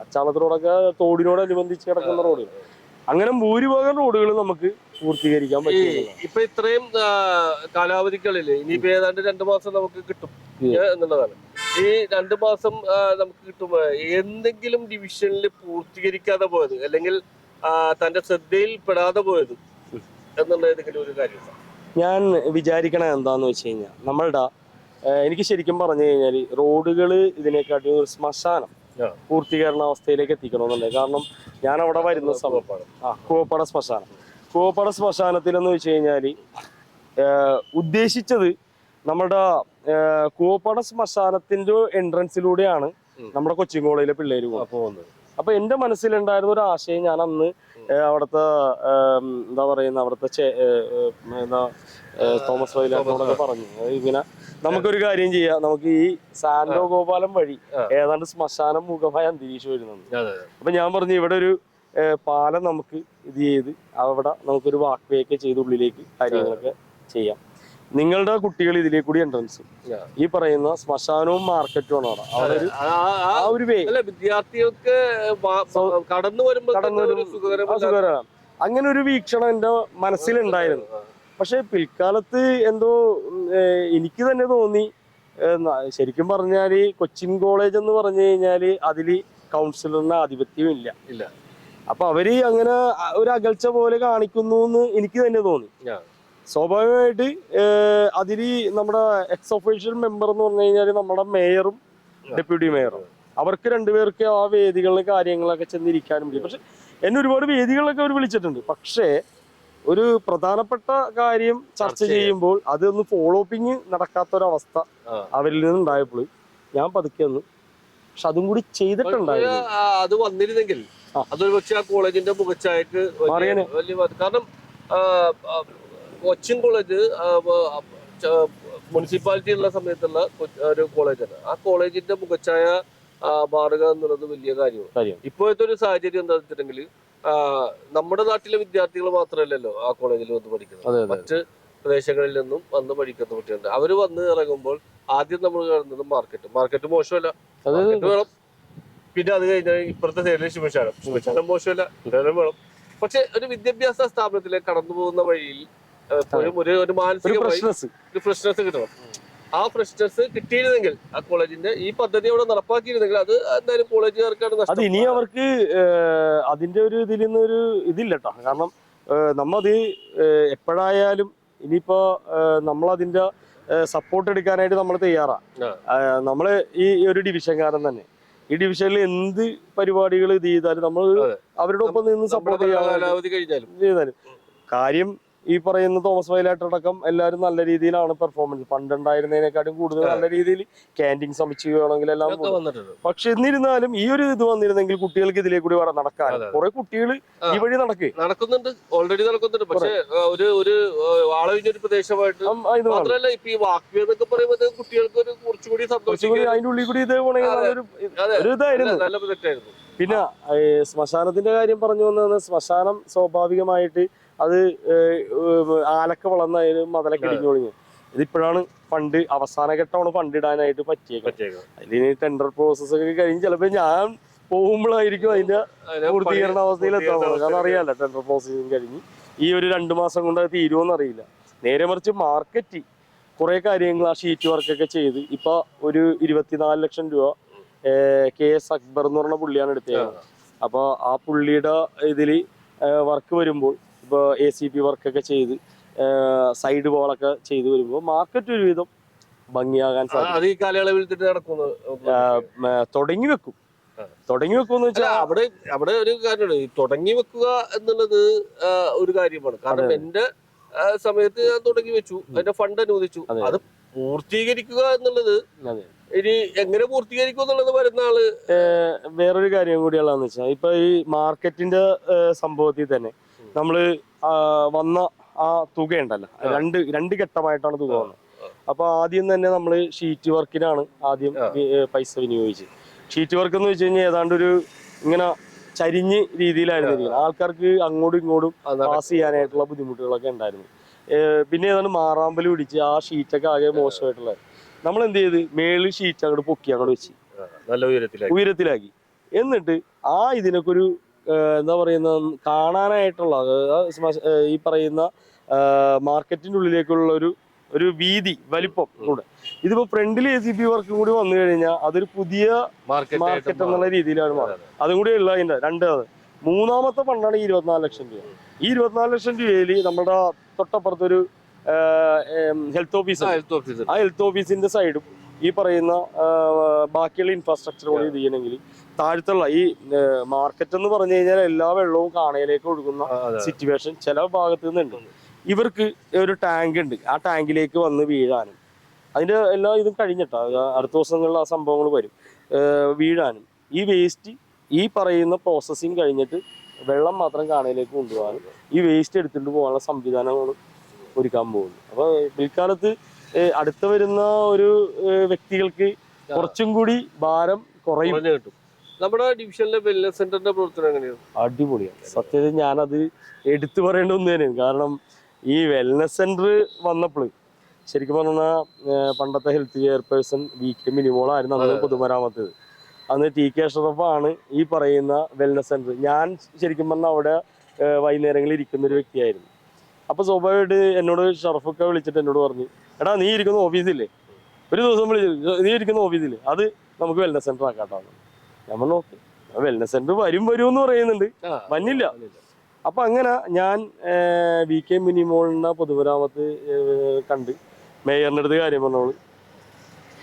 അച്ചാളത്ത് റോഡൊക്കെ തോടിനോടനുബന്ധിച്ച് കിടക്കുന്ന റോഡുകൾ. അങ്ങനെ ഭൂരിഭാഗം റോഡുകൾ നമുക്ക് പൂർത്തീകരിക്കാൻ പറ്റും. ഇപ്പൊ ഇത്രയും കാലാവധികളിൽ ഇനിയിപ്പോ ഏതാണ്ട് 2 മാസം നമുക്ക് കിട്ടും എന്നുള്ളതാണ്. ഈ 2 മാസം നമുക്ക് കിട്ടുമ്പോ എന്തെങ്കിലും ഡിവിഷനിൽ പൂർത്തീകരിക്കാതെ പോയത് അല്ലെങ്കിൽ തന്റെ ശ്രദ്ധയിൽ പെടാതെ പോയത് എന്നുള്ള ഏതെങ്കിലും ഒരു കാര്യം ഞാൻ വിചാരിക്കണത് എന്താന്ന് വെച്ച് കഴിഞ്ഞാൽ, നമ്മളുടെ എനിക്ക് ശരിക്കും പറഞ്ഞു കഴിഞ്ഞാൽ റോഡുകൾ ഇതിനെക്കാട്ടി ഒരു ശ്മശാനം പൂർത്തീകരണ അവസ്ഥയിലേക്ക് എത്തിക്കണമെന്നുണ്ട്. കാരണം ഞാൻ അവിടെ വരുന്ന സമയത്താണ് കൂവപ്പാട ശ്മശാനത്തിൽ എന്ന് വെച്ച് കഴിഞ്ഞാൽ ഉദ്ദേശിച്ചത് നമ്മുടെ കൂവപ്പാട ശ്മശാനത്തിന്റെ എൻട്രൻസിലൂടെയാണ് നമ്മുടെ കൊച്ചിൻ കോളേജിലെ പിള്ളേര് പോകുന്നത്. അപ്പൊ എന്റെ മനസ്സിലുണ്ടായിരുന്ന ഒരു ആശയം ഞാൻ അന്ന് അവിടുത്തെ എന്താ പറയുന്ന അവിടുത്തെ തോമസ് വൈലാറ്റിനോടൊക്കെ പറഞ്ഞു, ഇങ്ങനെ നമുക്കൊരു കാര്യം ചെയ്യാം, നമുക്ക് ഈ സാന്റോ ഗോപാലം വഴി ഏതാണ്ട് ശ്മശാനം മുഖമായ അന്തരീക്ഷം വരുന്നുണ്ട്. അപ്പൊ ഞാൻ പറഞ്ഞു ഇവിടെ ഒരു പാലം നമുക്ക് ഇത് ചെയ്ത് അവിടെ നമുക്കൊരു വാക്ക് വേ ഒക്കെ ചെയ്ത് ഉള്ളിലേക്ക് കാര്യങ്ങളൊക്കെ ചെയ്യാം. നിങ്ങളുടെ കുട്ടികൾ ഇതിലേക്ക് കൂടി എൻട്രൻസ് ഈ പറയുന്ന ശ്മശാനവും മാർക്കറ്റും ആണ് അവിടെ വിദ്യാർത്ഥികൾക്ക് കടന്നു വരുമ്പോൾ അങ്ങനെ ഒരു വീക്ഷണം എന്റെ മനസ്സിലുണ്ടായിരുന്നു. പക്ഷെ പിൽക്കാലത്ത് എന്തോ എനിക്ക് തന്നെ തോന്നി, ശരിക്കും പറഞ്ഞാല് കൊച്ചിൻ കോളേജ് എന്ന് പറഞ്ഞു കഴിഞ്ഞാല് അതില് കൗൺസിലറിന് ആധിപത്യം ഇല്ല. അപ്പൊ അവര് അങ്ങനെ ഒരു അകൽച്ച പോലെ കാണിക്കുന്നു എന്ന് എനിക്ക് തന്നെ തോന്നി. സ്വാഭാവികമായിട്ട് അതില് നമ്മുടെ എക്സ് ഒഫീഷ്യൽ മെമ്പർ എന്ന് പറഞ്ഞു കഴിഞ്ഞാൽ നമ്മുടെ മേയറും ഡെപ്യൂട്ടി മേയറും, അവർക്ക് രണ്ടുപേർക്ക് ആ വേദികളിലെ കാര്യങ്ങളൊക്കെ ചെന്നിരിക്കാനും പറ്റും. പക്ഷെ എന്നെ ഒരുപാട് വേദികളിലൊക്കെ അവർ വിളിച്ചിട്ടുണ്ട്. പക്ഷേ ഒരു പ്രധാനപ്പെട്ട കാര്യം ചർച്ച ചെയ്യുമ്പോൾ അതൊന്ന് ഫോളോ അപ്പിങ് നടക്കാത്തൊരവസ്ഥ അവരിൽ നിന്നുണ്ടായപ്പോൾ ഞാൻ പതുക്കെ ഒന്ന് പക്ഷെ അതും കൂടി ചെയ്തിട്ടുണ്ടായിരുന്നു. അത് വന്നിരുന്നെങ്കിൽ അതൊരു പക്ഷെ ആ കോളേജിന്റെ മുഖച്ഛായക്ക് വലിയ, കാരണം കൊച്ചിൻ കോളേജ് മുനിസിപ്പാലിറ്റി ഉള്ള സമയത്തുള്ള ഒരു കോളേജാണ്. ആ കോളേജിന്റെ മുഖച്ഛായ മാറുക എന്നുള്ളത് വലിയ കാര്യമാണ്. ഇപ്പോഴത്തെ ഒരു സാഹചര്യം എന്താ വെച്ചിട്ടുണ്ടെങ്കിൽ നമ്മുടെ നാട്ടിലെ വിദ്യാർത്ഥികൾ മാത്രമല്ലല്ലോ ആ കോളേജിൽ വന്ന് പഠിക്കുന്നത്, മറ്റ് പ്രദേശങ്ങളിൽ നിന്നും വന്ന് പഠിക്കുന്ന കുട്ടികളുണ്ട്. അവര് വന്ന് ഇറങ്ങുമ്പോൾ ആദ്യം നമ്മൾ കാണുന്നത് മാർക്കറ്റ് മോശമല്ല, മാർക്കറ്റ് വേണം. പിന്നെ അത് കഴിഞ്ഞാൽ ഇപ്പുറത്തെ സൈഡിൽ ശിവശാലം മോശമല്ല, വേണം. പക്ഷെ ഒരു വിദ്യാഭ്യാസ സ്ഥാപനത്തിലേക്ക് കടന്നു പോകുന്ന വഴിയിൽ ഒരു മാനസികമായി ഒരു ഫ്രഷ്നെസ് കിട്ടണം. ആ ഫ്രഷ്നെസ് കിട്ടിയിരുന്നെങ്കിൽ ആ കോളേജിന്റെ ഈ പദ്ധതി അവിടെ നടപ്പാക്കിയിരുന്നെങ്കിൽ അത് എന്തായാലും കോളേജുകാർക്കാണ് നഷ്ടം. ഇനി അവർക്ക് അതിന്റെ ഒരു ഇതിൽ നിന്നൊരു ഇതില്ല കേട്ടോ. കാരണം നമ്മത് എപ്പോഴായാലും ഇനിയിപ്പോ നമ്മളതിന്റെ സപ്പോർട്ട് എടുക്കാനായിട്ട് നമ്മൾ തയ്യാറാ. നമ്മള് ഈ ഒരു ഡിവിഷൻകാരൻ തന്നെ ഈ ഡിവിഷനിൽ എന്ത് പരിപാടികൾ ഇത് ചെയ്താലും നമ്മൾ അവരുടെ ഒപ്പം നിന്ന് സപ്പോർട്ട് ചെയ്താലും കാര്യം ഈ പറയുന്ന തോമസ് വയലാട്ടടക്കം എല്ലാവരും നല്ല രീതിയിലാണ് പെർഫോമൻസ്. പണ്ടുണ്ടായിരുന്നതിനെക്കാട്ടും കൂടുതൽ നല്ല രീതിയിൽ ക്യാൻറ്റീൻ സമുച്ചയമാണെങ്കിൽ എല്ലാം. പക്ഷെ എന്നിരുന്നാലും ഈ ഒരു ഇത് വന്നിരുന്നെങ്കിൽ കുട്ടികൾക്ക് ഇതിലേക്ക് കൂടി നടക്കാൻ കുറെ കുട്ടികൾ ഈ വഴി നടക്കുന്നുണ്ട്, ഓൾറെഡി നടക്കുന്നുണ്ട്. പക്ഷെ ഒരു ആളൊഴിഞ്ഞൊരു പ്രദേശമായിട്ട് മാത്രമല്ല ഇപ്പൊ ഈ വാക്ക് എന്നൊക്കെ പറയുമ്പോൾ കുട്ടികൾക്ക് ഒരു കുറച്ചുകൂടി സന്തോഷം അതിന്റെ ഉള്ളിൽ കൂടി ഇത് ഒരു ഇതായിരുന്നു, നല്ല പ്രൊജക്റ്റായിരുന്നു. പിന്നെ ശ്മശാനത്തിന്റെ കാര്യം പറഞ്ഞു വന്നത്, ശ്മശാനം സ്വാഭാവികമായിട്ട് അത് ആലക്ക വളർന്നതിന് മതലൊക്കെ ഇടിഞ്ഞു തുടങ്ങി. ഇതിപ്പോഴാണ് ഫണ്ട് അവസാന ഘട്ടമാണ് ഫണ്ട് ഇടാനായിട്ട് പറ്റിയേക്കുന്നത്. അതിന് ടെൻഡർ പ്രോസസ് ഒക്കെ കഴിഞ്ഞ് ചിലപ്പോ ഞാൻ പോകുമ്പോഴായിരിക്കും അതിന്റെ പൂർത്തീകരണ അവസ്ഥയിലെത്താൻ. കാരണം അറിയാലോ ടെൻഡർ പ്രോസസ്സിങ് കഴിഞ്ഞ് ഈ ഒരു 2 മാസം കൊണ്ട് അത് തീരുമോന്ന് അറിയില്ല. നേരെ മറിച്ച് മാർക്കറ്റ് കുറെ കാര്യങ്ങൾ ആ ഷീറ്റ് വർക്കൊക്കെ ചെയ്ത് ഇപ്പൊ ഒരു 24 ലക്ഷം രൂപ KS അക്ബർ എന്ന് പറഞ്ഞ പുള്ളിയാണ് എടുത്തേക്കുന്നത്. അപ്പൊ ആ പുള്ളിയുടെ ഇതില് വർക്ക് വരുമ്പോൾ ഇപ്പൊ ACP വർക്കൊക്കെ ചെയ്ത് സൈഡ് ബോളൊക്കെ ചെയ്ത് വരുമ്പോൾ മാർക്കറ്റ് ഒരുവിധം ഭംഗിയാകാൻ സാധിക്കും. തുടങ്ങി വെക്കുമെന്ന് വെച്ചാൽ അവിടെ ഒരു കാര്യമാണ്, തുടങ്ങി വെക്കുക എന്നുള്ളത് ഒരു കാര്യമാണ്. കാരണം എന്റെ സമയത്ത് ഞാൻ തുടങ്ങി വെച്ചു, അതിന്റെ ഫണ്ട് അനുവദിച്ചു. അത് പൂർത്തീകരിക്കുക എന്നുള്ളത് ഇനി എങ്ങനെ പൂർത്തീകരിക്കും എന്നുള്ളത് വരുന്ന ആള്. വേറൊരു കാര്യം കൂടിയുള്ളതെന്ന് വെച്ചാൽ ഇപ്പൊ ഈ മാർക്കറ്റിന്റെ സംഭവത്തിൽ തന്നെ നമ്മള് വന്ന ആ തുകയുണ്ടല്ലോ, രണ്ട് ഘട്ടമായിട്ടാണ് തുക വന്നത്. അപ്പൊ ആദ്യം തന്നെ നമ്മള് ഷീറ്റ് വർക്കിനാണ് ആദ്യം പൈസ വിനിയോഗിച്ചത്. ഷീറ്റ് വർക്ക് എന്ന് വെച്ച് കഴിഞ്ഞാൽ ഏതാണ്ട് ഒരു ഇങ്ങനെ ചരിഞ്ഞ് രീതിയിലായിരുന്നു. ആൾക്കാർക്ക് അങ്ങോട്ടും ഇങ്ങോട്ടും പാസ് ചെയ്യാനായിട്ടുള്ള ബുദ്ധിമുട്ടുകളൊക്കെ ഉണ്ടായിരുന്നു. പിന്നെ ഏതാണ്ട് മാറാമ്പല് പിടിച്ച് ആ ഷീറ്റൊക്കെ ആകെ മോശമായിട്ടുള്ള നമ്മൾ എന്ത് ചെയ്ത് മേളിൽ ഷീറ്റ് അങ്ങോട്ട് പൊക്കി അങ്ങോട്ട് വെച്ച് നല്ല ഉയരത്തിലാക്കി. എന്നിട്ട് ആ ഇതിനൊക്കെ ഒരു എന്താ പറയുന്ന കാണാനായിട്ടുള്ള ഈ പറയുന്ന മാർക്കറ്റിന്റെ ഉള്ളിലേക്കുള്ള ഒരു വീതി വലിപ്പം കൂടെ. ഇതിപ്പോ ഫ്രണ്ടിൽ ACP വർക്കും കൂടി വന്നു കഴിഞ്ഞാൽ അതൊരു പുതിയ മാർക്കറ്റ് എന്നുള്ള രീതിയിലാണ് മാറുന്നത്. അതും കൂടി ഉള്ള അതിന്റെ മൂന്നാമത്തെ ഫണ്ടാണ് ഈ 24 ലക്ഷം രൂപ. ഈ 24 ലക്ഷം രൂപയിൽ നമ്മുടെ തൊട്ടപ്പുറത്തൊരു ഹെൽത്ത് ഓഫീസ്, ആ ഹെൽത്ത് ഓഫീസിന്റെ സൈഡും ഈ പറയുന്ന ബാക്കിയുള്ള ഇൻഫ്രാസ്ട്രക്ചർ കൂടി ഇത് ചെയ്യണമെങ്കിൽ താഴത്തുള്ള ഈ മാർക്കറ്റ് എന്ന് പറഞ്ഞു കഴിഞ്ഞാൽ എല്ലാ വെള്ളവും കാണയിലേക്ക് ഒഴുകുന്ന സിറ്റുവേഷൻ ചില ഭാഗത്ത് നിന്നുണ്ട്. ഇവർക്ക് ഒരു ടാങ്ക് ഉണ്ട്, ആ ടാങ്കിലേക്ക് വന്ന് വീഴാനും അതിന്റെ എല്ലാ ഇതും കഴിഞ്ഞിട്ടാ അടുത്ത ദിവസങ്ങളിൽ ആ സംഭവങ്ങൾ വരും, വീഴാനും ഈ വേസ്റ്റ് ഈ പറയുന്ന പ്രോസസ്സിങ് കഴിഞ്ഞിട്ട് വെള്ളം മാത്രം കാണയിലേക്ക് കൊണ്ടുപോകാനും ഈ വേസ്റ്റ് എടുത്തിട്ട് പോകാനുള്ള സംവിധാനങ്ങൾ ഒരുക്കാൻ പോകുന്നു. അപ്പൊ പിൽക്കാലത്ത് അടുത്ത വരുന്ന ഒരു വ്യക്തികൾക്ക് കുറച്ചും കൂടി ഭാരം കുറയും കിട്ടും. നമ്മുടെ ഡിവിഷനിലെ വെൽനസ് സെന്ററിന്റെ പ്രവർത്തനം എങ്ങനെയാണ്? അടിപൊളിയാണ്. സത്യത്തിൽ ഞാനത് എടുത്തു പറയേണ്ട ഒന്ന് തന്നെയാണ്. കാരണം ഈ വെൽനസ് സെന്റർ വന്നപ്പോൾ ശരിക്കും പറഞ്ഞാൽ പണ്ടത്തെ ഹെൽത്ത് ചെയർപേഴ്സൺ VK മിനിമോളായിരുന്നു അന്ന് പൊതുമരാമത്ത്. അന്ന് TK അഷ്റഫാണ് ഈ പറയുന്ന വെൽനസ് സെന്റർ. ഞാൻ ശരിക്കും പറഞ്ഞാൽ അവിടെ വൈകുന്നേരങ്ങളിൽ ഇരിക്കുന്ന ഒരു വ്യക്തിയായിരുന്നു. അപ്പൊ സ്വാഭാവികമായിട്ട് എന്നോട് ഷറഫൊക്കെ വിളിച്ചിട്ട് എന്നോട് പറഞ്ഞു, എടാ നീ ഇരിക്കുന്ന ഓഫീസില്ലേ, ഒരു ദിവസം വിളിച്ചു, നീ ഇരിക്കുന്ന ഓഫീസില്ലേ, അത് നമുക്ക് വെൽനസ് സെന്റർ ആക്കാട്ടോ. ഞാൻ പറഞ്ഞു ഓക്കെ. വെൽനസ് സെന്റർ വരും എന്ന് പറയുന്നുണ്ട്, വന്നില്ല. അപ്പൊ അങ്ങനെ ഞാൻ VK മിനിമോളിനെ പൊതുമരാമത്ത് കണ്ട് മേയറിന്റെ അടുത്ത് കാര്യം പറഞ്ഞോള്.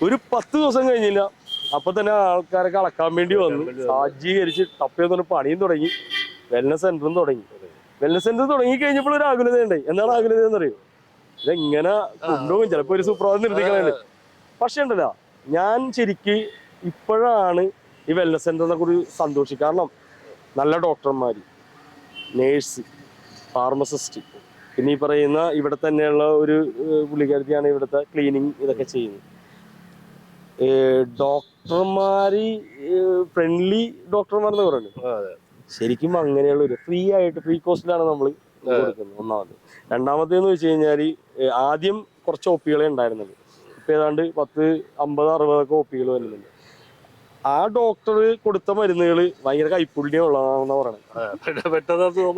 ഒരു 10 ദിവസം കഴിഞ്ഞില്ല, അപ്പൊ തന്നെ ആൾക്കാരൊക്കെ അളക്കാൻ വേണ്ടി വന്നു, സജ്ജീകരിച്ച് ടപ്പേന്ന് പണിയും തുടങ്ങി, വെൽനസ് സെന്ററും തുടങ്ങി. വെൽനസ് സെന്റർ തുടങ്ങി കഴിഞ്ഞപ്പോൾ ഒരു ആകുലതയുണ്ടായി. എന്താണ് ആകുലത എന്നറിയോ? ഇതെങ്ങനെ കൊണ്ടുപോകും, ചിലപ്പോ ഒരു സുപ്രഭാതം നിർത്തിക്കളുണ്ട്. പക്ഷെ ഉണ്ടല്ലോ, ഞാൻ ശരിക്ക് ഇപ്പോഴാണ് ഈ വെൽനസ് സെന്ററിനെ കുറിച്ച് സന്തോഷിക്കും. കാരണം നല്ല ഡോക്ടർമാർ, നേഴ്സ്, ഫാർമസിസ്റ്റ്, പിന്നെ ഈ പറയുന്ന ഇവിടെ തന്നെയുള്ള ഒരു പുള്ളിക്കാരത്തിയാണ് ഇവിടുത്തെ ക്ലീനിങ് ഇതൊക്കെ ചെയ്യുന്നത്. ഡോക്ടർമാര് ഫ്രണ്ട്ലി ഡോക്ടർമാരെന്ന് പറയുന്നത് ശരിക്കും അങ്ങനെയുള്ള ഒരു ഫ്രീ കോസ്റ്റിലാണ് നമ്മൾ കൊടുക്കുന്നത്. ഒന്നാമത്. രണ്ടാമത്തേന്ന് വെച്ച് കഴിഞ്ഞാല് ആദ്യം കുറച്ച് ഒപ്പികളെ ഉണ്ടായിരുന്നുള്ളൂ. ഇപ്പൊ ഏതാണ്ട് 10, 50, 60 ഒപ്പികൾ വരുന്നുണ്ട്. ആ ഡോക്ടർ കൊടുത്ത മരുന്നുകൾ ഭയങ്കര കൈപ്പുണ്യമുള്ളതാണെന്ന് പറയണത്. പെട്ടെന്ന് അസുഖം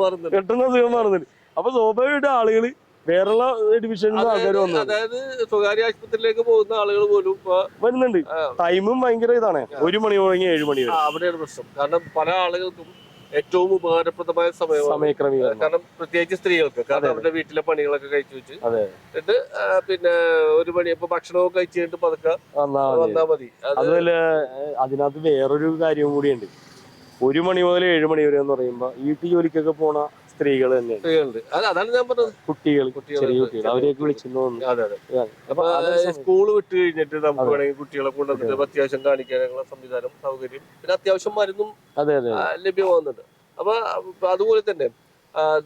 മാറുന്നുണ്ട്. അപ്പൊ സ്വാഭാവികമായിട്ട് ആളുകൾ വേറെയുള്ള ഡിവിഷനിൽ ആൾക്കാർ വന്നു, അതായത് സ്വകാര്യ ആശുപത്രിയിലേക്ക് പോകുന്ന ആളുകൾ പോലും വരുന്നുണ്ട്. ടൈമും ഭയങ്കര ഇതാണ്, 1 മണി തുടങ്ങി 7 മണി വരെ. അവിടെയാണ് പ്രശ്നം. കാരണം പല ആളുകൾക്കും ഏറ്റവും ഉപകാരപ്രദമായ സമയക്രമീകരണം. കാരണം പ്രത്യേകിച്ച് സ്ത്രീകൾക്ക്, കാരണം അവരുടെ വീട്ടിലെ പണികളൊക്കെ കഴിച്ചു വെച്ച് എന്നിട്ട് പിന്നെ 1 മണി ഇപ്പൊ ഭക്ഷണമൊക്കെ കഴിച്ചു കഴിഞ്ഞിട്ട് പതുക്കെ വന്നാ മതി. അതുപോലെ അതിനകത്ത് വേറൊരു കാര്യവും കൂടിയുണ്ട്. 1 മണി മുതൽ 7 മണി വരെ എന്ന് പറയുമ്പോ വീട്ടു ജോലിക്കൊക്കെ പോണ സ്ത്രീകൾ തന്നെയുണ്ട്. അതാണ് ഞാൻ പറഞ്ഞത്. കുട്ടികൾ, ചെറിയ കുട്ടികൾ, അവരെയൊക്കെ വിളിച്ചിരുന്നു. അപ്പൊ സ്കൂള് വിട്ട് കഴിഞ്ഞിട്ട് നമുക്ക് വേണമെങ്കിൽ കുട്ടികളെ കൊണ്ടുവന്നിട്ട് അത്യാവശ്യം കാണിക്കാനുള്ള സംവിധാനം, സൗകര്യം, പിന്നെ അത്യാവശ്യം മരുന്നും ലഭ്യമാകുന്നുണ്ട്. അപ്പൊ അതുപോലെ തന്നെ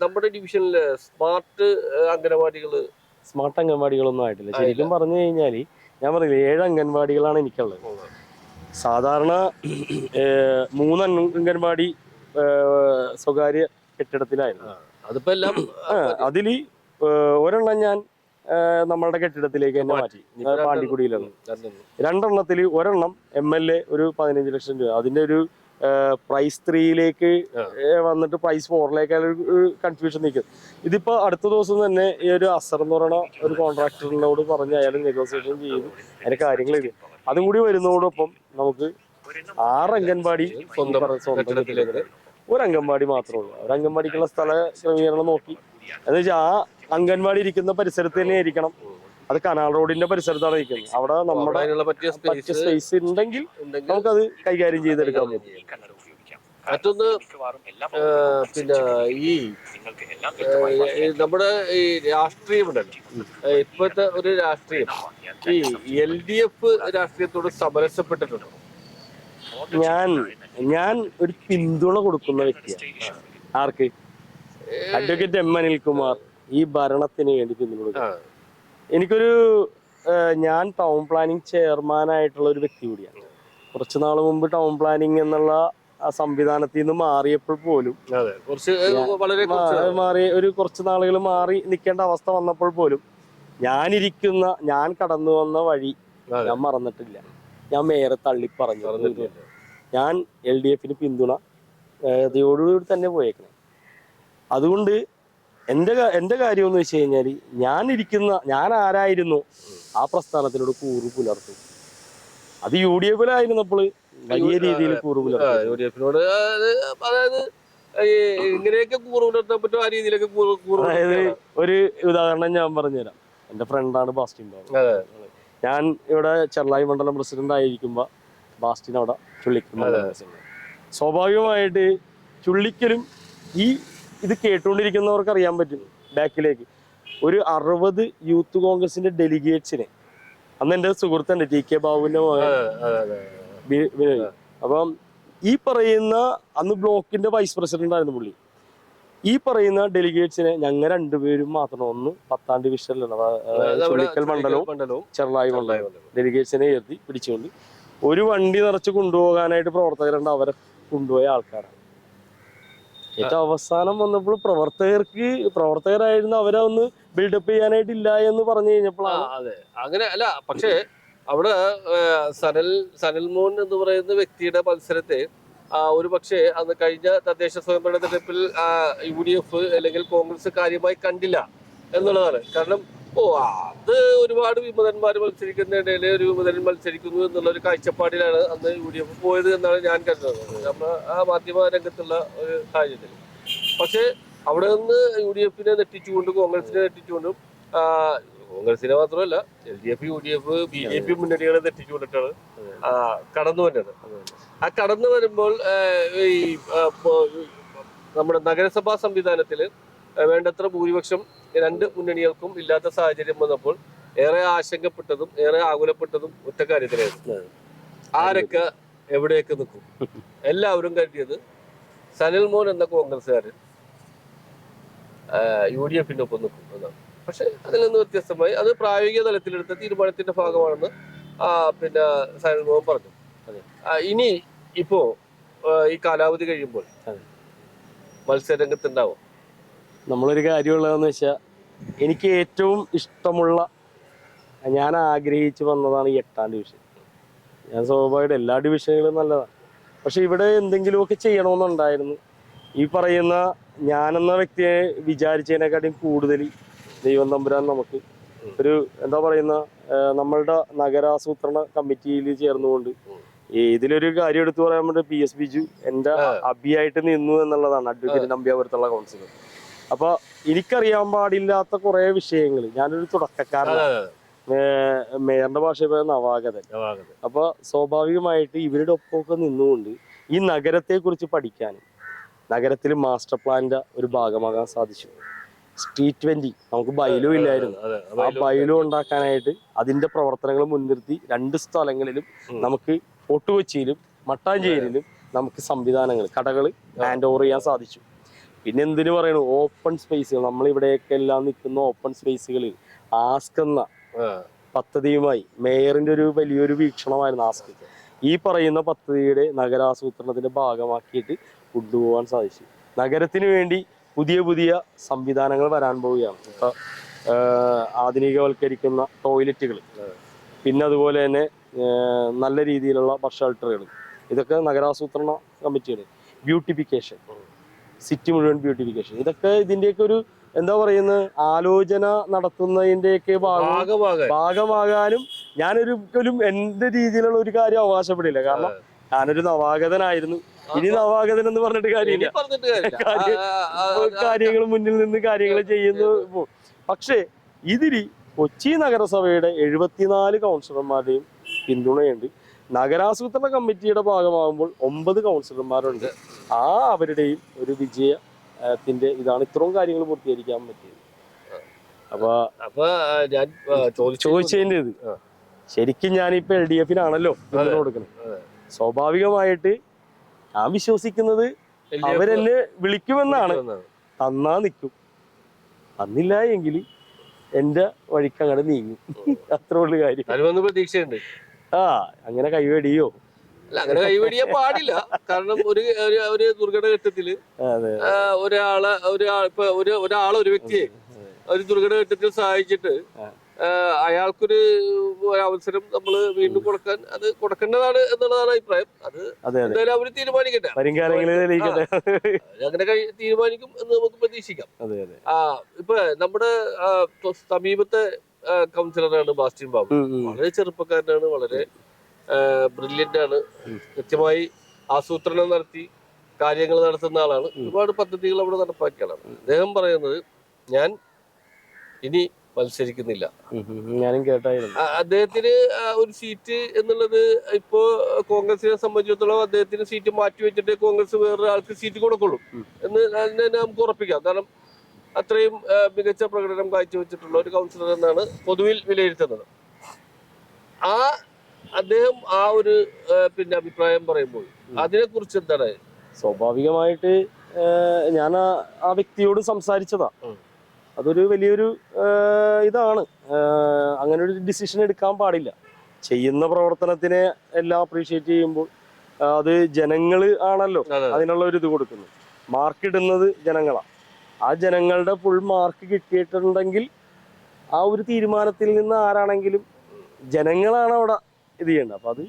നമ്മുടെ ഡിവിഷനില് സ്മാർട്ട് അംഗൻവാടികളൊന്നും ആയിട്ടില്ല. ശരിക്കും പറഞ്ഞു കഴിഞ്ഞാല് ഞാൻ പറഞ്ഞില്ല, 7 അംഗൻവാടികളാണ് എനിക്കുള്ളത്. സാധാരണ 3 അംഗൻവാടി സ്വകാര്യ കെട്ടിടത്തിലായിരുന്നു. അതിപ്പോ എല്ലാം അതില് ഒരെണ്ണം ഞാൻ നമ്മളുടെ കെട്ടിടത്തിലേക്ക് തന്നെ മാറ്റി, പാണ്ടിക്കുടിയിലാണ്. 2 എണ്ണത്തില് ഒരെണ്ണം MLA ഒരു 15 ലക്ഷം രൂപ, അതിന്റെ ഒരു പ്രൈസ് 3ലേക്ക് വന്നിട്ട് പ്രൈസ് 4ലേക്ക് കൺഫ്യൂഷൻ നിൽക്കും. ഇതിപ്പോ അടുത്ത ദിവസം തന്നെ ഈ ഒരു അസർ എന്ന് പറയുന്ന ഒരു കോൺട്രാക്ടറിനോട് പറഞ്ഞ് അയാൾ നെഗോസിയേഷൻ ചെയ്ത് അതിന്റെ കാര്യങ്ങൾ ഇത് അതും കൂടി വരുന്നതോടൊപ്പം നമുക്ക് 6 അംഗൻവാടി സ്വന്തം കെട്ടിടത്തിലേക്ക്, 1 അംഗൻവാടി മാത്രമേ ഉള്ളൂ. ഒരു അംഗൻവാടിക്കുള്ള സ്ഥല ക്രമീകരണം നോക്കി, എന്ന് വെച്ചാൽ ആ അംഗൻവാടി ഇരിക്കുന്ന പരിസരത്ത് തന്നെ ആയിരിക്കണം. അത് കനാൽ റോഡിന്റെ പരിസരത്താണ് ഇരിക്കുന്നത്. അവിടെ നമ്മുടെ പറ്റിയ സ്പേസ് ഉണ്ടെങ്കിൽ നമുക്കത് കൈകാര്യം ചെയ്തെടുക്കാൻ പറ്റും. മറ്റൊന്ന് പിന്നെ ഈ നമ്മുടെ ഈ രാഷ്ട്രീയം ഉണ്ടല്ലോ, ഇപ്പോഴത്തെ ഒരു രാഷ്ട്രീയം ഈ LDF രാഷ്ട്രീയത്തോട് സമരസപ്പെട്ടിട്ടുണ്ടോ? ഞാൻ ഒരു പിന്തുണ കൊടുക്കുന്ന വ്യക്തിയാണ്. ആർക്ക്? Advocate M. അനിൽകുമാർ ഈ ഭരണത്തിന് വേണ്ടി പിന്തുണ കൊടുക്കും. എനിക്കൊരു ഞാൻ ടൗൺ പ്ലാനിങ് ചെയർമാനായിട്ടുള്ള ഒരു വ്യക്തി കൂടിയാണ്. കുറച്ചു നാൾ മുമ്പ് ടൗൺ പ്ലാനിങ് എന്നുള്ള സംവിധാനത്തിൽ നിന്ന് മാറിയപ്പോൾ പോലും കുറച്ച് നാളുകൾ മാറി നിൽക്കേണ്ട അവസ്ഥ വന്നപ്പോൾ പോലും ഞാൻ കടന്നു വന്ന വഴി ഞാൻ മറന്നിട്ടില്ല. ഞാൻ മേയറെ തള്ളിപ്പറഞ്ഞു. ഞാൻ LDF പിന്തുണ യോടുകൂടി തന്നെ പോയേക്കണേ. അതുകൊണ്ട് എൻ്റെ കാര്യം എന്ന് വെച്ച് കഴിഞ്ഞാൽ ഞാൻ ആരായിരുന്നു ആ പ്രസ്ഥാനത്തിനോട് കൂറ് പുലർത്തും. അത് UDF ആയിരുന്നപ്പോൾ വലിയ രീതിയിൽ കൂറ് പുലർത്തും. UDF-നോട് അതായത് ഇങ്ങനെയൊക്കെ കൂറ് പുലർത്താൻ പറ്റും, ആ രീതിയിലൊക്കെ അതായത് ഒരു ഉദാഹരണം ഞാൻ പറഞ്ഞുതരാം. എൻ്റെ ഫ്രണ്ടാണ് ബാസ്റ്റിൻ ബാബു. ഞാൻ ഇവിടെ ചെർളായി മണ്ഡലം പ്രസിഡന്റ് ആയിരിക്കുമ്പോൾ ബാസ്റ്റിൻ അവിടെ ചുള്ളിക്കൽ മണ്ഡലം പ്രസിഡന്റ്. സ്വാഭാവികമായിട്ട് ചുള്ളിക്കലും ഇത് കേട്ടുകൊണ്ടിരിക്കുന്നവർക്ക് അറിയാൻ പറ്റും. ബാക്കിലേക്ക് ഒരു 60 യൂത്ത് കോൺഗ്രസിന്റെ ഡെലിഗേറ്റ്സിനെ, അന്ന് എൻ്റെ സുഹൃത്തുണ്ട് TK ബാബുവിന്റെ മകൻ വിനോയ്. അപ്പം ഈ പറയുന്ന അന്ന് ബ്ലോക്കിന്റെ വൈസ് പ്രസിഡന്റ് ആയിരുന്നു പുള്ളി. ഈ പറയുന്ന ഡെലിഗേറ്റ്സിനെ ഞങ്ങൾ രണ്ടുപേരും മാത്രം, ഒന്ന് 10ാം ഡിവിഷനിലുള്ള ചുള്ളിക്കൽ മണ്ഡലവും ചെർളായി മണ്ഡലവും ഡെലിഗേറ്റ്സിനെ ഉയർത്തി പിടിച്ചുകൊണ്ട് ഒരു വണ്ടി നിറച്ച് കൊണ്ടുപോകാനായിട്ട് പ്രവർത്തകരുണ്ട്. അവരെ കൊണ്ടുപോയ ആൾക്കാരാണ്. ഏറ്റവും അവസാനം വന്നപ്പോൾ പ്രവർത്തകരായിരുന്നു അവരെ ഒന്ന് ബിൽഡപ്പ് ചെയ്യാനായിട്ടില്ല എന്ന് പറഞ്ഞു കഴിഞ്ഞപ്പോഴാണ്. അതെ, അങ്ങനെ അല്ല. പക്ഷേ അവിടെ സനൽമോൻ എന്ന് പറയുന്ന വ്യക്തിയുടെ മത്സരത്തെ ഒരു പക്ഷേ അന്ന് കഴിഞ്ഞ തദ്ദേശ സ്വയംഭരണ തെരഞ്ഞെടുപ്പിൽ UDF അല്ലെങ്കിൽ കോൺഗ്രസ് കാര്യമായി കണ്ടില്ല എന്നുള്ളതാണ്. കാരണം അത് ഒരുപാട് വിമതന്മാർ മത്സരിക്കുന്നതിനിടയിൽ ഒരു വിമതൻ മത്സരിക്കുന്നു എന്നുള്ള ഒരു കാഴ്ചപ്പാടിലാണ് അന്ന് UDF പോയത് എന്നാണ് ഞാൻ കരുതുന്നത്, നമ്മൾ ആ മാധ്യമ രംഗത്തുള്ള ഒരു സാഹചര്യത്തിൽ. പക്ഷേ അവിടെ നിന്ന് UDF-നെ നെട്ടിച്ചുകൊണ്ടും കോൺഗ്രസിനെ നെട്ടിച്ചുകൊണ്ടും, കോൺഗ്രസിനെ മാത്രമല്ല LDF, UDF, BJP മുന്നണികളെ തെറ്റിച്ചുകൊണ്ടിട്ടാണ് കടന്നു വരുന്നത്. ആ കടന്നു വരുമ്പോൾ ഈ നമ്മുടെ നഗരസഭാ സംവിധാനത്തിൽ വേണ്ടത്ര ഭൂരിപക്ഷം രണ്ട് മുന്നണികൾക്കും ഇല്ലാത്ത സാഹചര്യം വന്നപ്പോൾ ഏറെ ആശങ്കപ്പെട്ടതും ഏറെ ആകുലപ്പെട്ടതും ഒറ്റ കാര്യത്തിലായിരുന്നു. ആരൊക്കെ എവിടെയൊക്കെ നിൽക്കും? എല്ലാവരും കരുതിയത് സനൽമോൻ എന്ന കോൺഗ്രസ്സുകാരൻ UDF-ന്റെ ഒപ്പം നിൽക്കും എന്നാണ്. പക്ഷെ അതിൽ നിന്ന് വ്യത്യസ്തമായി അത് പ്രായോഗിക തലത്തിലെടുത്ത തീരുമാനത്തിന്റെ ഭാഗമാണെന്ന് പിന്നെ സനൽമോൻ പറഞ്ഞു. ഇനി ഇപ്പോ ഈ കാലാവധി കഴിയുമ്പോൾ മത്സരരംഗത്തുണ്ടാവും. നമ്മളൊരു കാര്യമുള്ളതെന്ന് വെച്ചാൽ, എനിക്ക് ഏറ്റവും ഇഷ്ടമുള്ള, ഞാൻ ആഗ്രഹിച്ചു വന്നതാണ് ഈ 8ാം ഡിവിഷൻ. ഞാൻ സ്വാഭാവികമായിട്ട് എല്ലാ ഡിവിഷനുകളും നല്ലതാണ്, പക്ഷെ ഇവിടെ എന്തെങ്കിലുമൊക്കെ ചെയ്യണമെന്നുണ്ടായിരുന്നു. ഈ പറയുന്ന ഞാനെന്ന വ്യക്തിയെ വിചാരിച്ചതിനെക്കാട്ടിയും കൂടുതൽ ദൈവം തമ്പുരാൻ നമുക്ക് ഒരു എന്താ പറയുന്ന നമ്മളുടെ നഗരാസൂത്രണ കമ്മിറ്റിയിൽ ചേർന്നുകൊണ്ട് ഇതിലൊരു കാര്യം എടുത്തു പറയാൻ വേണ്ടി PS ബിജു എൻ്റെ അഭിയായിട്ട് നിന്നു എന്നുള്ളതാണ്, അഡ്വക്കേറ്റ് നമ്പ്യാപുരത്തുള്ള കൗൺസിലർ. അപ്പൊ എനിക്കറിയാൻ പാടില്ലാത്ത കുറെ വിഷയങ്ങൾ, ഞാനൊരു തുടക്കക്കാരനാണ്, മേയറിന്റെ ഭാഷയിൽ പറയുന്ന നവാഗതൻ. അപ്പൊ സ്വാഭാവികമായിട്ട് ഇവരുടെ ഒപ്പമൊക്കെ നിന്നുകൊണ്ട് ഈ നഗരത്തെ കുറിച്ച് പഠിക്കാനും നഗരത്തിൽ മാസ്റ്റർ പ്ലാനിന്റെ ഒരു ഭാഗമാകാൻ സാധിച്ചു. സ്ട്രീറ്റ് 20 നമുക്ക് ബൈലോ ഇല്ലായിരുന്നു. ആ ബൈലോ ഉണ്ടാക്കാനായിട്ട് അതിന്റെ പ്രവർത്തനങ്ങൾ മുൻനിർത്തി 2 സ്ഥലങ്ങളിലും നമുക്ക് ഫോർട്ട് കൊച്ചിയിലും മട്ടാഞ്ചേരിയിലും നമുക്ക് സംവിധാനങ്ങൾ, കടകൾ ഹാൻഡ് ഓവർ ചെയ്യാൻ സാധിച്ചു. പിന്നെ എന്തിനു പറയണു, ഓപ്പൺ സ്പേസുകൾ, നമ്മളിവിടെയൊക്കെ എല്ലാം നിൽക്കുന്ന ഓപ്പൺ സ്പേസുകളിൽ ആസ്ക് എന്ന പദ്ധതിയുമായി മേയറിന്റെ ഒരു വലിയൊരു വീക്ഷണമായിരുന്നു ആസ്ക്. ഈ പറയുന്ന പദ്ധതിയുടെ നഗരാസൂത്രണത്തിന്റെ ഭാഗമാക്കിയിട്ട് കൊണ്ടുപോകാൻ സാധിച്ചു. നഗരത്തിന് വേണ്ടി പുതിയ പുതിയ സംവിധാനങ്ങൾ വരാൻ പോവുകയാണ്. ഇപ്പൊ ആധുനികവൽക്കരിക്കുന്ന ടോയ്ലറ്റുകൾ, പിന്നെ അതുപോലെ തന്നെ നല്ല രീതിയിലുള്ള ബസ് ഷെൽട്ടറുകൾ, ഇതൊക്കെ നഗരാസൂത്രണ കമ്മിറ്റിയുടെ ബ്യൂട്ടിഫിക്കേഷൻ, സിറ്റി മുഴുവൻ ബ്യൂട്ടിഫിക്കേഷൻ, ഇതൊക്കെ ഇതിന്റെയൊക്കെ ഒരു എന്താ പറയുന്നത് ആലോചന നടത്തുന്നതിന്റെയൊക്കെ ഭാഗമാകാനും ഞാനൊരിക്കലും എന്റെ രീതിയിലുള്ള ഒരു കാര്യം അവകാശപ്പെടില്ല. കാരണം ഞാനൊരു നവാഗതനായിരുന്നു. ഇനി നവാഗതൻ എന്ന് പറഞ്ഞിട്ട് കാര്യമില്ല, കാര്യങ്ങൾ മുന്നിൽ നിന്ന് കാര്യങ്ങൾ ചെയ്യുന്നു. പക്ഷേ ഇതില് കൊച്ചി നഗരസഭയുടെ 74 കൗൺസിലർമാരുടെയും പിന്തുണയുണ്ട്. നഗരാസൂത്രണ കമ്മിറ്റിയുടെ ഭാഗമാകുമ്പോൾ 9 കൗൺസിലർമാരുണ്ട്. അവരുടെയും ഒരു വിജയത്തിന്റെ ഇതാണ് ഇത്രയും കാര്യങ്ങൾ പൂർത്തീകരിക്കാൻ പറ്റിയത്. അപ്പൊ ഞാൻ ചോദിച്ചതിന്റെ ഇത് ശരിക്കും ഞാനിപ്പോ LDF-നാണല്ലോ പിന്തുണ കൊടുക്കുന്നത്. സ്വാഭാവികമായിട്ട് ഞാൻ വിശ്വസിക്കുന്നത് അവരെന്നെ വിളിക്കുമെന്നാണ്. തന്നാ നിൽക്കും, തന്നില്ല എങ്കിൽ എന്റെ വഴിക്ക് അങ്ങോട്ട് നീങ്ങും. അത്ര ഉള്ള കാര്യം. പ്രതീക്ഷയുണ്ട്. അങ്ങനെ കൈവെടിയോ? അല്ല, അങ്ങനെ കൈവെടിയാൻ പാടില്ല. കാരണം ഒരു ദുർഘടഘട്ടത്തില് ഒരു വ്യക്തിയെ ഒരു ദുർഘടഘട്ടത്തിൽ സഹായിച്ചിട്ട് അയാൾക്കൊരു അവസരം നമ്മൾ വീണ്ടും കൊടുക്കാൻ അത് കൊടുക്കേണ്ടതാണ് എന്നുള്ളതാണ് അഭിപ്രായം. അത് എന്തായാലും അവര് തീരുമാനിക്കട്ടെ, അങ്ങനെ തീരുമാനിക്കും എന്ന് നമുക്ക് പ്രതീക്ഷിക്കാം. ഇപ്പൊ നമ്മുടെ സമീപത്തെ കൗൺസിലറാണ് ബാസ്റ്റിൻ ബാബു. വളരെ ചെറുപ്പക്കാരനാണ്, വളരെ ബ്രില്യന്റ് ആണ്, കൃത്യമായി ആസൂത്രണം നടത്തി കാര്യങ്ങൾ നടത്തുന്ന ആളാണ്. ഒരുപാട് പദ്ധതികൾ അവിടെ നടപ്പാക്കിയ ആളാണ്. അദ്ദേഹം പറയുന്നത്, ഞാൻ ഇനി മത്സരിക്കുന്നില്ല. ഞാനും കേട്ടായിരുന്നു. അദ്ദേഹത്തിന് ഒരു സീറ്റ് എന്നുള്ളത് ഇപ്പോ കോൺഗ്രസിനെ സംബന്ധിച്ചിടത്തോളം അദ്ദേഹത്തിന് സീറ്റ് മാറ്റി വെച്ചിട്ട് കോൺഗ്രസ് വേറൊരാൾക്ക് സീറ്റ് കൊടുക്കുള്ളൂ എന്ന് നമുക്ക് ഉറപ്പിക്കാം. കാരണം അത്രയും മികച്ച പ്രകടനം കാഴ്ചവെച്ചിട്ടുള്ള ഒരു കൗൺസിലർ എന്നാണ് പൊതുവിൽ വിലയിരുത്തുന്നത്. അദ്ദേഹം ആ ഒരു അഭിപ്രായം പറയുമ്പോൾ അതിനെ കുറിച്ച് എന്താണ്? സ്വാഭാവികമായിട്ട് ഞാൻ ആ വ്യക്തിയോട് സംസാരിച്ചതാ. അതൊരു വലിയൊരു ഇതാണ്. അങ്ങനെ ഒരു ഡിസിഷൻ എടുക്കാൻ പാടില്ല. ചെയ്യുന്ന പ്രവർത്തനത്തിനെ എല്ലാം അപ്രീഷിയേറ്റ് ചെയ്യുമ്പോൾ അത് ജനങ്ങൾ ആണല്ലോ അതിനുള്ള ഒരു ഇത് കൊടുക്കുന്നത്. മാർക്ക് ഇടുന്നത് ജനങ്ങളാണ്. ആ ജനങ്ങളുടെ ഫുൾ മാർക്ക് കിട്ടിയിട്ടുണ്ടെങ്കിൽ ആ ഒരു തീരുമാനത്തിൽ നിന്ന് ആരാണെങ്കിലും ജനങ്ങളാണ് അവിടെ ഇത് ചെയ്യേണ്ടത്. അപ്പൊ അത്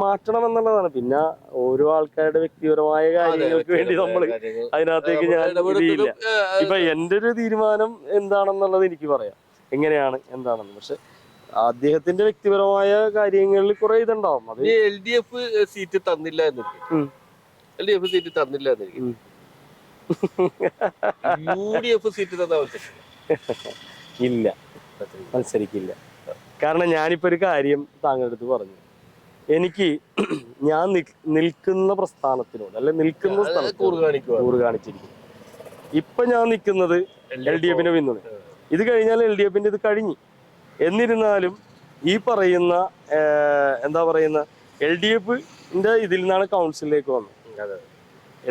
മാറ്റണം എന്നുള്ളതാണ്. പിന്നെ ഓരോ ആൾക്കാരുടെ വ്യക്തിപരമായ കാര്യങ്ങൾക്ക് വേണ്ടി നമ്മൾ അതിനകത്തേക്ക് ഞാൻ ഇതില്ല. ഇപ്പൊ എന്റെ ഒരു തീരുമാനം എന്താണെന്നുള്ളത് എനിക്ക് പറയാം, എങ്ങനെയാണ് എന്താണെന്ന്. പക്ഷെ അദ്ദേഹത്തിന്റെ വ്യക്തിപരമായ കാര്യങ്ങളിൽ കുറെ ഇതുണ്ടാവും. അത് LDF സീറ്റ് തന്നില്ല എന്നിരിക്കും, LDF സീറ്റ് തന്നില്ല എന്നിരിക്കും, UDF സീറ്റ് തന്ന ഇല്ല, മത്സരിക്കില്ല. കാരണം ഞാനിപ്പോ ഒരു കാര്യം താങ്കളുടെ അടുത്ത് പറഞ്ഞു, എനിക്ക് ഞാൻ നിൽക്കുന്ന പ്രസ്ഥാനത്തിനോട് അല്ലെ നിൽക്കുന്ന സ്ഥലത്ത് കൂറ് കാണിച്ചിരിക്കും. ഇപ്പൊ ഞാൻ നിൽക്കുന്നത് LDF പിന്തുണ. ഇത് കഴിഞ്ഞാൽ LDF ഇത് കഴിഞ്ഞു. എന്നിരുന്നാലും ഈ പറയുന്ന എന്താ പറയുന്ന LDF ഇതിൽ നിന്നാണ് കൗൺസിലിലേക്ക് വന്നത്.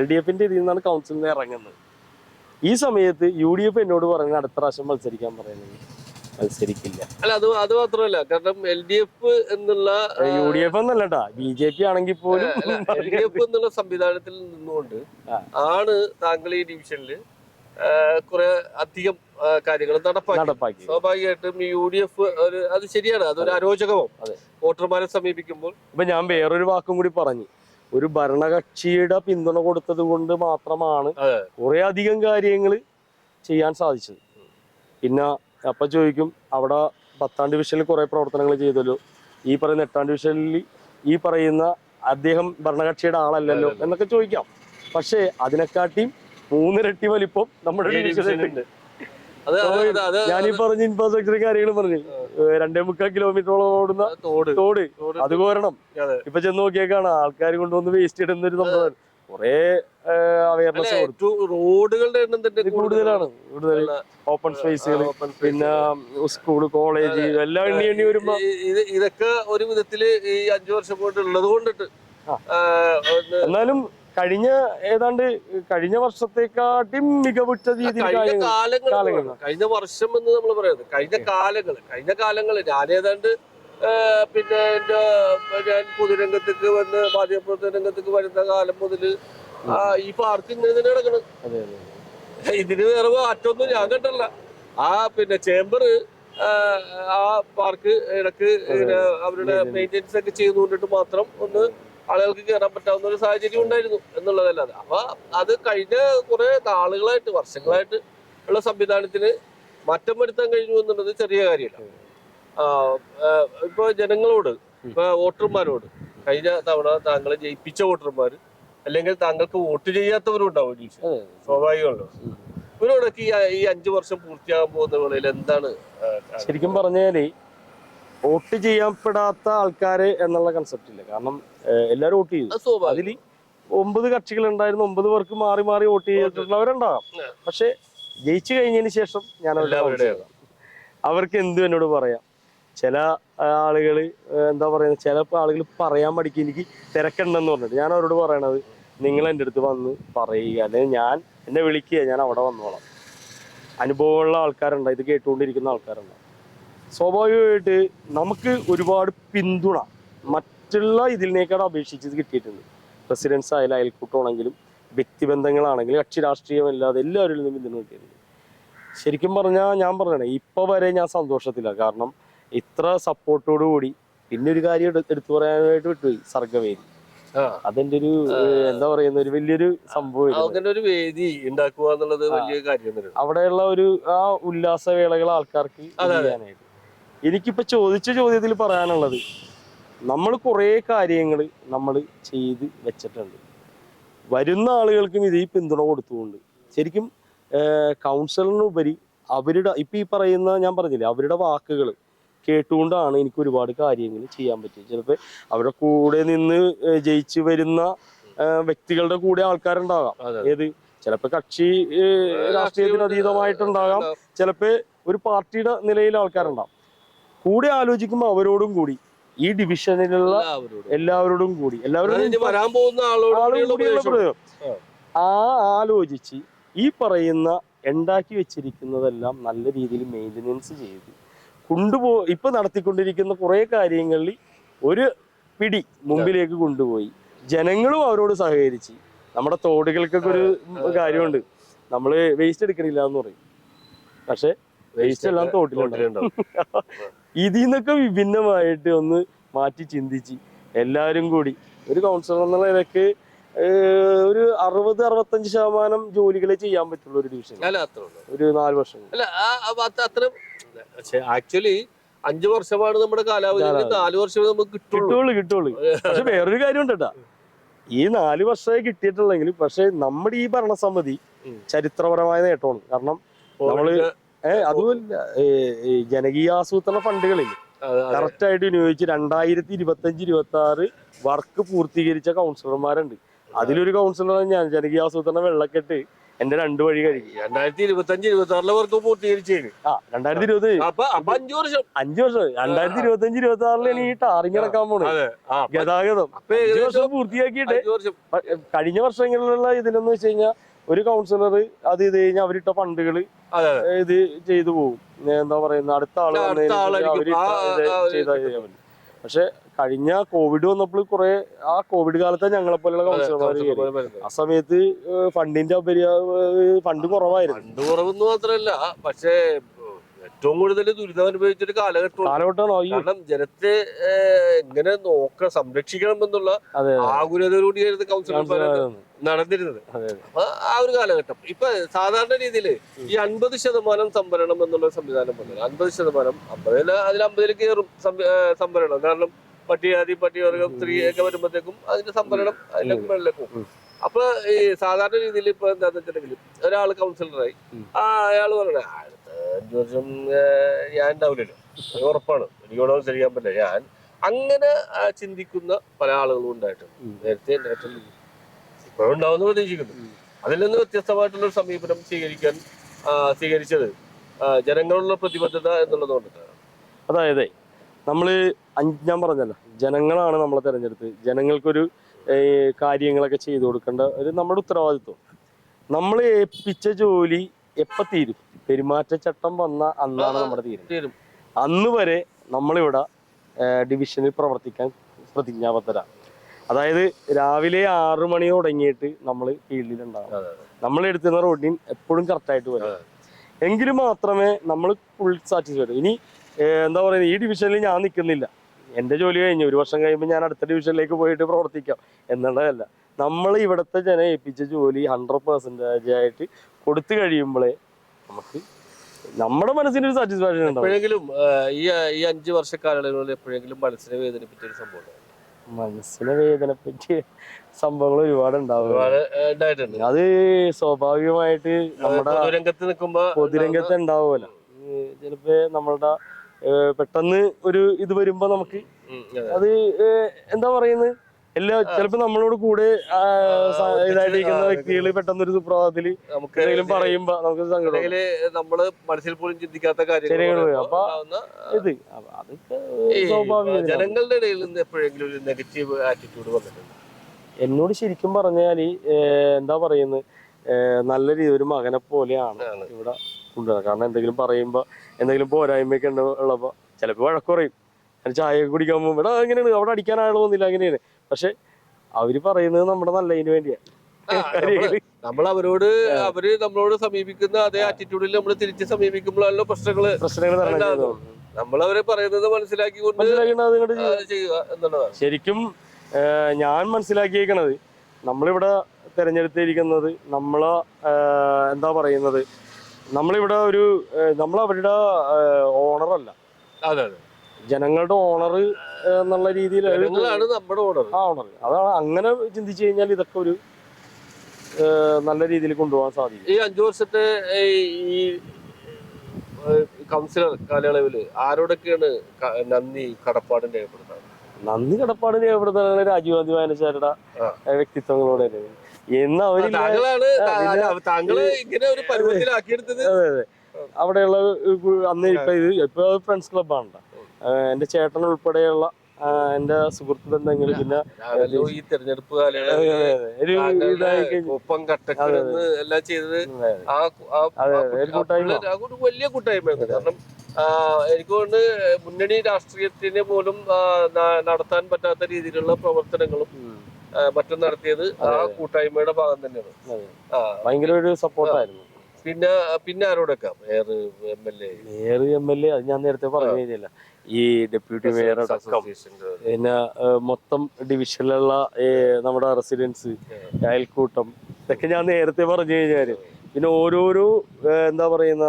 LDF ഇതിൽ നിന്നാണ് കൗൺസിലിൽ നിന്ന് ഇറങ്ങുന്നത്. ഈ സമയത്ത് UDF എന്നോട് പറയുന്നത് അടുത്ത പ്രാവശ്യം മത്സരിക്കാൻ പറയുന്നത് മത്സരിക്കില്ല. അല്ല, അത് മാത്രമല്ല, കാരണം LDF എന്നുള്ള UDF എന്നല്ലട്ടാ, BJP ആണെങ്കിൽ പോലും LDF എന്നുള്ള സംവിധാനത്തിൽ നിന്നുകൊണ്ട് ആണ് താങ്കൾ ഈ ഡിവിഷനില് കുറെ അധികം കാര്യങ്ങൾ നടപ്പാക്കി. സ്വാഭാവികമായിട്ടും ഈ UDF അത് ശരിയാണ്, അതൊരു അരോചകമോ വോട്ടർമാരെ സമീപിക്കുമ്പോൾ. ഇപ്പൊ ഞാൻ വേറൊരു വാക്കും കൂടി പറഞ്ഞു, ഒരു ഭരണകക്ഷിയുടെ പിന്തുണ കൊടുത്തത് കൊണ്ട് മാത്രമാണ് കുറെ അധികം കാര്യങ്ങൾ ചെയ്യാൻ സാധിച്ചത്. പിന്നെ അപ്പൊ ചോദിക്കും, അവിടെ 10ാം ഡിവിഷനിൽ കുറെ പ്രവർത്തനങ്ങൾ ചെയ്തല്ലോ, ഈ പറയുന്ന 8ാം ഡിവിഷനിൽ ഈ പറയുന്ന അദ്ദേഹം ഭരണകക്ഷിയുടെ ആളല്ലല്ലോ എന്നൊക്കെ ചോദിക്കാം. പക്ഷെ അതിനെക്കാട്ടിയും 3 ഇരട്ടി വലിപ്പം നമ്മുടെ ഡിവിഷനിലുണ്ട്. ഞാനീ പറഞ്ഞ ഇൻഫ്രാസ്ട്രക്ചർ കാര്യങ്ങൾ പറഞ്ഞു, 2.25 കിലോമീറ്ററോളം ഓടുന്ന തോട് അത് കോരണം. ഇപ്പൊ ചെന്ന് നോക്കിയേക്കാണ് ആൾക്കാർ കൊണ്ടുവന്ന് വേസ്റ്റ് ഇടുന്ന ഒരു സംഭവം. കുറെ അവയർനെസ് കൊടുത്തു. റോഡുകളുടെ എണ്ണം തന്നെ കൂടുതലാണ്. ഓപ്പൺ സ്പേസുകൾ, പിന്നെ സ്കൂള്, കോളേജ് എല്ലാം എണ്ണി വരുമ്പോ ഇതൊക്കെ ഒരു വിധത്തില് ഈ 5 വർഷം കൊണ്ട് ഉള്ളത് കൊണ്ടിട്ട് എന്നാലും കഴിഞ്ഞ വർഷത്തെക്കാട്ടും മികവുറ്റ രീതിയിൽ കഴിഞ്ഞ വർഷം എന്ന് നമ്മൾ പറയുന്നത് കഴിഞ്ഞ കാലങ്ങള് ഞാൻ ഏതാണ്ട് ഞാൻ പൊതുരംഗത്തേക്ക് വന്ന് മാധ്യമപ്രവർത്തന രംഗത്തേക്ക് വരുന്ന കാലം മുതല് ഈ പാർക്ക് ഇങ്ങനെ തന്നെ കിടക്കണം. ഇതിന് വേറെ മാറ്റമൊന്നും ഞാൻ കണ്ടില്ല. ചേംബർ ആ പാർക്ക് ഇടക്ക് അവരുടെ മെയിൻ്റെനൻസ് ഒക്കെ ചെയ്തുകൊണ്ടിട്ട് മാത്രം ഒന്ന് ആളുകൾക്ക് കയറാൻ പറ്റാവുന്ന ഒരു സാഹചര്യം ഉണ്ടായിരുന്നു എന്നുള്ളതല്ലാതെ. അപ്പൊ അത് കഴിഞ്ഞ കുറെ നാളുകളായിട്ട്, വർഷങ്ങളായിട്ട് ഉള്ള സംവിധാനത്തിന് മാറ്റം വരുത്താൻ കഴിഞ്ഞു എന്നുള്ളത് ചെറിയ കാര്യമല്ല. ഇപ്പൊ ജനങ്ങളോട്, ഇപ്പൊ വോട്ടർമാരോട്, കഴിഞ്ഞ തവണ താങ്കളെ ജയിപ്പിച്ച വോട്ടർമാര് അല്ലെങ്കിൽ താങ്കൾക്ക് വോട്ട് ചെയ്യാത്തവരും ഉണ്ടാവും, സ്വാഭാവികമല്ലോ. ഇവരോടൊക്കെ ഈ 5 വർഷം പൂർത്തിയാകാൻ പോകുന്ന വേളയിൽ എന്താണ് ശരിക്കും പറഞ്ഞാല് വോട്ട് ചെയ്യപ്പെടാത്ത ആൾക്കാര് എന്നുള്ള കൺസെപ്റ്റ് ഇല്ല. കാരണം എല്ലാരും വോട്ട് ചെയ്തു. അതിൽ 9 കക്ഷികൾ ഉണ്ടായിരുന്നു, 9 പേർക്ക് മാറി മാറി വോട്ട് ചെയ്തിട്ടുള്ളവരുണ്ടാകാം. പക്ഷെ ജയിച്ചു കഴിഞ്ഞതിന് ശേഷം ഞാൻ അവർക്ക് എന്തും എന്നോട് പറയാം. ചില ആളുകൾ എന്താ പറയുന്നത്, ചില ആളുകൾ പറയാൻ പഠിക്കും എനിക്ക് തിരക്കുണ്ടെന്ന് പറഞ്ഞിട്ട്. ഞാൻ അവരോട് പറയണത്, നിങ്ങൾ എൻ്റെ അടുത്ത് വന്ന് പറയുക, അല്ലെങ്കിൽ എന്നെ വിളിക്കുക, ഞാൻ അവിടെ വന്നോളാം. അനുഭവമുള്ള ആൾക്കാരുണ്ട്, ഇത് കേട്ടുകൊണ്ടിരിക്കുന്ന ആൾക്കാരുണ്ട്. സ്വാഭാവികമായിട്ട് നമുക്ക് ഒരുപാട് പിന്തുണ മറ്റുള്ള ഇതിനേക്കാൾ അപേക്ഷിച്ച് കിട്ടിയിട്ടുണ്ട്. പ്രസിഡൻസ് ആയാലും അയൽക്കൂട്ടമാണെങ്കിലും വ്യക്തിബന്ധങ്ങളാണെങ്കിലും കക്ഷി രാഷ്ട്രീയമല്ലാതെ എല്ലാവരിൽ നിന്നും പിന്തുണ കിട്ടിയിട്ടുണ്ട്. ശരിക്കും പറഞ്ഞാൽ ഞാൻ പറഞ്ഞേ ഇപ്പൊ വരെ ഞാൻ സന്തോഷത്തില്ല. കാരണം ഇത്ര സപ്പോർട്ടോടു കൂടി. പിന്നെ ഒരു കാര്യം എടുത്തു പറയാനായിട്ട് വിട്ടുപോയി, സർഗവേദി. അതെന്റെ ഒരു എന്താ പറയുന്ന ഒരു വലിയൊരു സംഭവം. അങ്ങനെ ഒരു വേദി ഉണ്ടാക്കുക എന്നുള്ളത് വലിയ കാര്യം. അവിടെയുള്ള ഒരു ആ ഉല്ലാസവേളകൾ ആൾക്കാർക്ക് ചെയ്യാനായിട്ട്. എനിക്കിപ്പോ ചോദിച്ച ചോദ്യത്തിൽ പറയാനുള്ളത്, നമ്മൾ കുറെ കാര്യങ്ങൾ നമ്മൾ ചെയ്ത് വെച്ചിട്ടുണ്ട്. വരുന്ന ആളുകൾക്കും ഇത് ഈ പിന്തുണ കൊടുത്തുകൊണ്ട് ശരിക്കും കൗൺസിലറിനുപരി അവരുടെ ഇപ്പൊ ഈ പറയുന്ന ഞാൻ പറഞ്ഞില്ലേ അവരുടെ വാക്കുകൾ കേട്ടുകൊണ്ടാണ് എനിക്ക് ഒരുപാട് കാര്യങ്ങൾ ചെയ്യാൻ പറ്റിയത്. ചിലപ്പോൾ അവരുടെ കൂടെ നിന്ന് ജയിച്ചു വരുന്ന വ്യക്തികളുടെ കൂടെ ആൾക്കാരുണ്ടാകാം. ഏത് ചിലപ്പോൾ കക്ഷി രാഷ്ട്രീയത്തിന് അതീതമായിട്ടുണ്ടാകാം, ചിലപ്പോൾ ഒരു പാർട്ടിയുടെ നിലയിൽ ആൾക്കാരുണ്ടാകും. കൂടെ ആലോചിക്കുമ്പോൾ അവരോടും കൂടി ഈ ഡിവിഷനിലുള്ള എല്ലാവരോടും കൂടി ആലോചിച്ച് ഈ പറയുന്ന ഉണ്ടാക്കി വെച്ചിരിക്കുന്നതെല്ലാം നല്ല രീതിയിൽ മെയിൻ്റനൻസ് ചെയ്ത് ഇപ്പൊ നടത്തിക്കൊണ്ടിരിക്കുന്ന കുറെ കാര്യങ്ങളിൽ ഒരു പിടി മുമ്പിലേക്ക് കൊണ്ടുപോയി ജനങ്ങളും അവരോട് സഹകരിച്ച്. നമ്മുടെ തോടുകൾക്കൊക്കെ ഒരു കാര്യമുണ്ട്, നമ്മള് വേസ്റ്റ് എടുക്കണില്ല എന്ന് പറയും, പക്ഷെ വേസ്റ്റ് എല്ലാം തോട്ടിലുണ്ടാവും. ഇതിൽ നിന്നൊക്കെ വിഭിന്നമായിട്ട് ഒന്ന് മാറ്റി ചിന്തിച്ച് എല്ലാവരും കൂടി ഒരു കൗൺസിലർ എന്നുള്ള നിലയ്ക്ക് ഒരു 60-65% ജോലികളെ ചെയ്യാൻ പറ്റുള്ളൂ ഒരു ഡിവിഷൻ. ഒരു 4 വർഷം. ആക്ച്വലി 5 വർഷമാണ് നമ്മുടെ കാലാവധി, 4 വർഷമേ നമുക്ക് കിട്ടുള്ളൂ. പക്ഷെ വേറൊരു കാര്യം ഉണ്ട് കേട്ടാ, ഈ 4 വർഷമേ കിട്ടിയിട്ടുള്ളെങ്കിൽ പക്ഷെ നമ്മുടെ ഈ ഭരണസമിതി ചരിത്രപരമായ നേട്ടമാണ്. കാരണം നമ്മള് അതുമല്ല ജനകീയാസൂത്രണ ഫണ്ടുകളിൽ കറക്റ്റ് ആയിട്ട് വിനിയോഗിച്ച് 2025-26 വർക്ക് പൂർത്തീകരിച്ച കൗൺസിലർമാരുണ്ട്. അതിലൊരു കൗൺസിലർ ഞാൻ. ജനകീയാസൂത്രണ വെള്ളക്കെട്ട് എന്റെ 2 വഴി കഴിഞ്ഞു. 2025-26 വർക്ക് പൂർത്തീകരിച്ചു. 2020 5 വർഷം 2025-26 ഈ ടാറിങ് ഇറക്കാൻ പോണു ഗതാഗതം. 5 വർഷം പൂർത്തിയാക്കിയിട്ട് കഴിഞ്ഞ വർഷങ്ങളിലുള്ള ഇതിലെന്ന് വെച്ച് കഴിഞ്ഞാൽ ഒരു കൗൺസിലർ അത് ഇത് കഴിഞ്ഞാൽ അവരിട്ട ഫണ്ടുകൾ ഇത് ചെയ്തു പോകും. എന്താ പറയുന്ന അടുത്ത ആള് ചെയ്ത. പക്ഷെ കഴിഞ്ഞ കോവിഡ് വന്നപ്പോൾ കുറെ ആ കോവിഡ് കാലത്ത് ഞങ്ങളെ പോലെയുള്ള കൗൺസിലർമാർ ആ സമയത്ത് ഫണ്ടിന്റെ ഫണ്ട് കുറവായിരുന്നു. ഫണ്ട് കുറവെന്ന് മാത്രമല്ല, പക്ഷേ ഏറ്റവും കൂടുതൽ ദുരിതം അനുഭവിച്ചൊരു കാലഘട്ടമാണ്. കാരണം ജനത്തെ എങ്ങനെ സംരക്ഷിക്കണം എന്നുള്ള ആകുലതയോടുകൂടിയായിരുന്നു കൗൺസിലർമാർ നടന്നിരുന്നത്. അപ്പൊ ആ ഒരു കാലഘട്ടം ഇപ്പൊ സാധാരണ രീതിയിൽ ഈ 50% സംഭരണം എന്നുള്ള സംവിധാനം വന്നത്. 50% 50 അതിൽ 50 കയറും സംഭരണം. കാരണം പട്ടികവർഗം സ്ത്രീ ഒക്കെ വരുമ്പോഴത്തേക്കും അതിന്റെ സംഭരണം അതിന്റെ മുകളിലേക്ക് പോകും. അപ്പൊ ഈ സാധാരണ രീതിയിൽ ഇപ്പൊ എന്താന്ന് വെച്ചിട്ടുണ്ടെങ്കിൽ ഒരാള് കൗൺസിലറായി അയാൾ പറഞ്ഞ 5 വർഷം ഞാൻ ഉണ്ടാവില്ലല്ലോ, ഉറപ്പാണ്, എനിക്കോടെ മത്സരിക്കാൻ പറ്റില്ല. ഞാൻ അങ്ങനെ ചിന്തിക്കുന്ന പല ആളുകളും ഉണ്ടായിട്ടുണ്ട് നേരത്തെ. ഇപ്പോഴും ഉണ്ടാവുമെന്ന് പ്രതീക്ഷിക്കുന്നു. അതിൽ നിന്ന് വ്യത്യസ്തമായിട്ടുള്ള ഒരു സമീപനം സ്വീകരിച്ചത് ജനങ്ങളുള്ള പ്രതിബദ്ധത എന്നുള്ളത് കൊണ്ടിട്ടാണ്. അതായത് ഞാൻ പറഞ്ഞല്ലോ, ജനങ്ങളാണ് നമ്മളെ തെരഞ്ഞെടുത്ത്. ജനങ്ങൾക്കൊരു കാര്യങ്ങളൊക്കെ ചെയ്തു കൊടുക്കേണ്ട ഒരു നമ്മുടെ ഉത്തരവാദിത്വം. നമ്മൾ ഏൽപ്പിച്ച ജോലി എപ്പോ തീരും? പെരുമാറ്റച്ചട്ടം വന്ന അന്നാണ് നമ്മുടെ തീരും. അന്ന് വരെ നമ്മളിവിടെ ഡിവിഷനിൽ പ്രവർത്തിക്കാൻ പ്രതിജ്ഞാബദ്ധരാണ്. അതായത് രാവിലെ 6 മണി തുടങ്ങിയിട്ട് നമ്മൾ ഫീൽഡിലുണ്ടാകും. നമ്മൾ എടുത്തുന്ന റൂട്ടീൻ എപ്പോഴും കറക്റ്റായിട്ട് വരും. എങ്കിൽ മാത്രമേ നമ്മൾ ഫുൾ സാറ്റിസ്ഫൈഡ്. ഇനി എന്താ പറയുന്നത്, ഈ ഡിവിഷനിൽ ഞാൻ നിൽക്കുന്നില്ല, എൻ്റെ ജോലി കഴിഞ്ഞു, 1 വർഷം കഴിയുമ്പോൾ ഞാൻ അടുത്ത ഡിവിഷനിലേക്ക് പോയിട്ട് പ്രവർത്തിക്കാം എന്നുള്ളതല്ല. നമ്മൾ ഇവിടുത്തെ ജനം ഏൽപ്പിച്ച ജോലി 100% ആയിട്ട് കൊടുത്തു കഴിയുമ്പോഴേ നമുക്ക് നമ്മുടെ മനസ്സിനൊരു സാറ്റിസ്ഫാക്ഷൻ ഉണ്ടാവും. എപ്പോഴെങ്കിലും ഈ 5 വർഷക്കാലയളവിൽ എപ്പോഴെങ്കിലും മനസ്സിനെ വേദനിപ്പിച്ച ഒരു സംഭവം? മനസ്സിനെ വേദനപ്പറ്റിയ സംഭവങ്ങൾ ഒരുപാട് ഉണ്ടാവും. അത് സ്വാഭാവികമായിട്ട് നമ്മുടെ പൊതുരംഗത്ത് ഉണ്ടാവുമല്ലോ. ചിലപ്പോ നമ്മളുടെ പെട്ടെന്ന് ഒരു ഇത് വരുമ്പോ നമുക്ക് അത് എന്താ പറയുന്നത്, ചിലപ്പോ നമ്മളോട് കൂടെ ഇതായിട്ടിരിക്കുന്ന വ്യക്തികൾ പെട്ടെന്നൊരു സുപ്രഭാതത്തില് എന്തെങ്കിലും പറയുമ്പോ നമുക്ക് സങ്കടം. നമ്മള് മനസ്സിൽ പോലും ചിന്തിക്കാത്ത കാര്യങ്ങൾ. അപ്പൊ ഇത് അതൊക്കെ സ്വാഭാവിക. ജനങ്ങളുടെ ഇടയിൽ നിന്ന് എപ്പോഴെങ്കിലും ഒരു നെഗറ്റീവ് ആറ്റിറ്റ്യൂഡ് വന്നിട്ടുണ്ട്? എന്നോട് ശരിക്കും പറഞ്ഞാല് എന്താ പറയുന്നത്, നല്ല രീതി ഒരു മകനെ പോലെയാണ് ഇവിടെ കൊണ്ടുവരുന്നത്. കാരണം എന്തെങ്കിലും പറയുമ്പോ എന്തെങ്കിലും പോരായ്മയൊക്കെ ഉള്ളപ്പോ ചിലപ്പോ വഴക്ക് പറയും. ചായ കുടിക്കാൻ പോകുമ്പോ ഇവിടെ എങ്ങനെയാണ്, അവിടെ അടിക്കാൻ ആളൊന്നുമില്ല, അങ്ങനെയാണ്. പക്ഷെ അവര് പറയുന്നത് നമ്മുടെ നല്ലതിന് വേണ്ടിയാണ്. നമ്മൾ അവരോട് നമ്മളോട് സമീപിക്കുന്ന അതേ ആറ്റിറ്റ്യൂഡിൽ നമ്മൾ തിരിച്ച് സമീപിക്കുമ്പോഴാണല്ലോ പ്രശ്നങ്ങൾ നമ്മൾ അവരെ പറയുന്നത് മനസ്സിലാക്കിക്കൊണ്ട് ചെയ്യുക എന്നുള്ളതാണ്. ശരിക്കും ഞാൻ മനസ്സിലാക്കിയേക്കണത് നമ്മളിവിടെ തെരഞ്ഞെടുത്തിരിക്കുന്നത് നമ്മളെ എന്താ പറയുന്നത്, നമ്മളിവിടെ നമ്മളവരുടെ ഓണറല്ല. അതെ അതെ, ജനങ്ങളുടെ ഓണർ എന്നുള്ള രീതിയിൽ നമ്മുടെ ഓണർ. അതാണ്. അങ്ങനെ ചിന്തിച്ചു കഴിഞ്ഞാൽ ഇതൊക്കെ ഒരു നല്ല രീതിയിൽ കൊണ്ടുപോകാൻ സാധിക്കും. ഈ 5 വർഷത്തെ ഈ കൗൺസിലർ കാലയളവില് ആരോടൊക്കെയാണ് നന്ദി കടപ്പാടും രേഖപ്പെടുന്നത്? നന്ദി കടപ്പാട് രേഖപ്പെടുത്തുന്ന രാജീവ് ഗാന്ധി വായനശാലയുടെ വ്യക്തിത്വങ്ങളോടെ താങ്കള് ഇങ്ങനെ ഒരു പരുവത്തിലാക്കിയെടുത്തത്. അവിടെയുള്ള അന്ന് ഇപ്പൊ ഫ്രണ്ട്സ് ക്ലബ്ബാണ്. എന്റെ ചേട്ടൻ ഉൾപ്പെടെയുള്ള എന്റെ സുഹൃത്ത് ബന്ധങ്ങൾ, പിന്നെ ഈ തെരഞ്ഞെടുപ്പ് ഒപ്പം കട്ടക്കെന്ന് എല്ലാം ചെയ്തത് ഒരു വലിയ കൂട്ടായ്മയായിരുന്നു. കാരണം എനിക്ക് തോന്നുന്നു മുന്നണി രാഷ്ട്രീയത്തിനെ പോലും നടത്താൻ പറ്റാത്ത രീതിയിലുള്ള പ്രവർത്തനങ്ങളും മറ്റും നടത്തിയത് ആ കൂട്ടായ്മയുടെ ഭാഗം തന്നെയാണ്. ഭയങ്കര ഒരു സപ്പോർട്ടായിരുന്നു. പിന്നെ ആരോടൊക്കെ മേയർ എം എൽ എ അത് ഞാൻ നേരത്തെ പറഞ്ഞു കഴിഞ്ഞില്ല. ഈ ഡെപ്യൂട്ടി മേയർ അടക്കം, പിന്നെ മൊത്തം ഡിവിഷനിലുള്ള നമ്മുടെ റെസിഡൻസ്, അയൽക്കൂട്ടം, ഇതൊക്കെ ഞാൻ നേരത്തെ പറഞ്ഞു കഴിഞ്ഞാല്. പിന്നെ ഓരോരോ എന്താ പറയുന്ന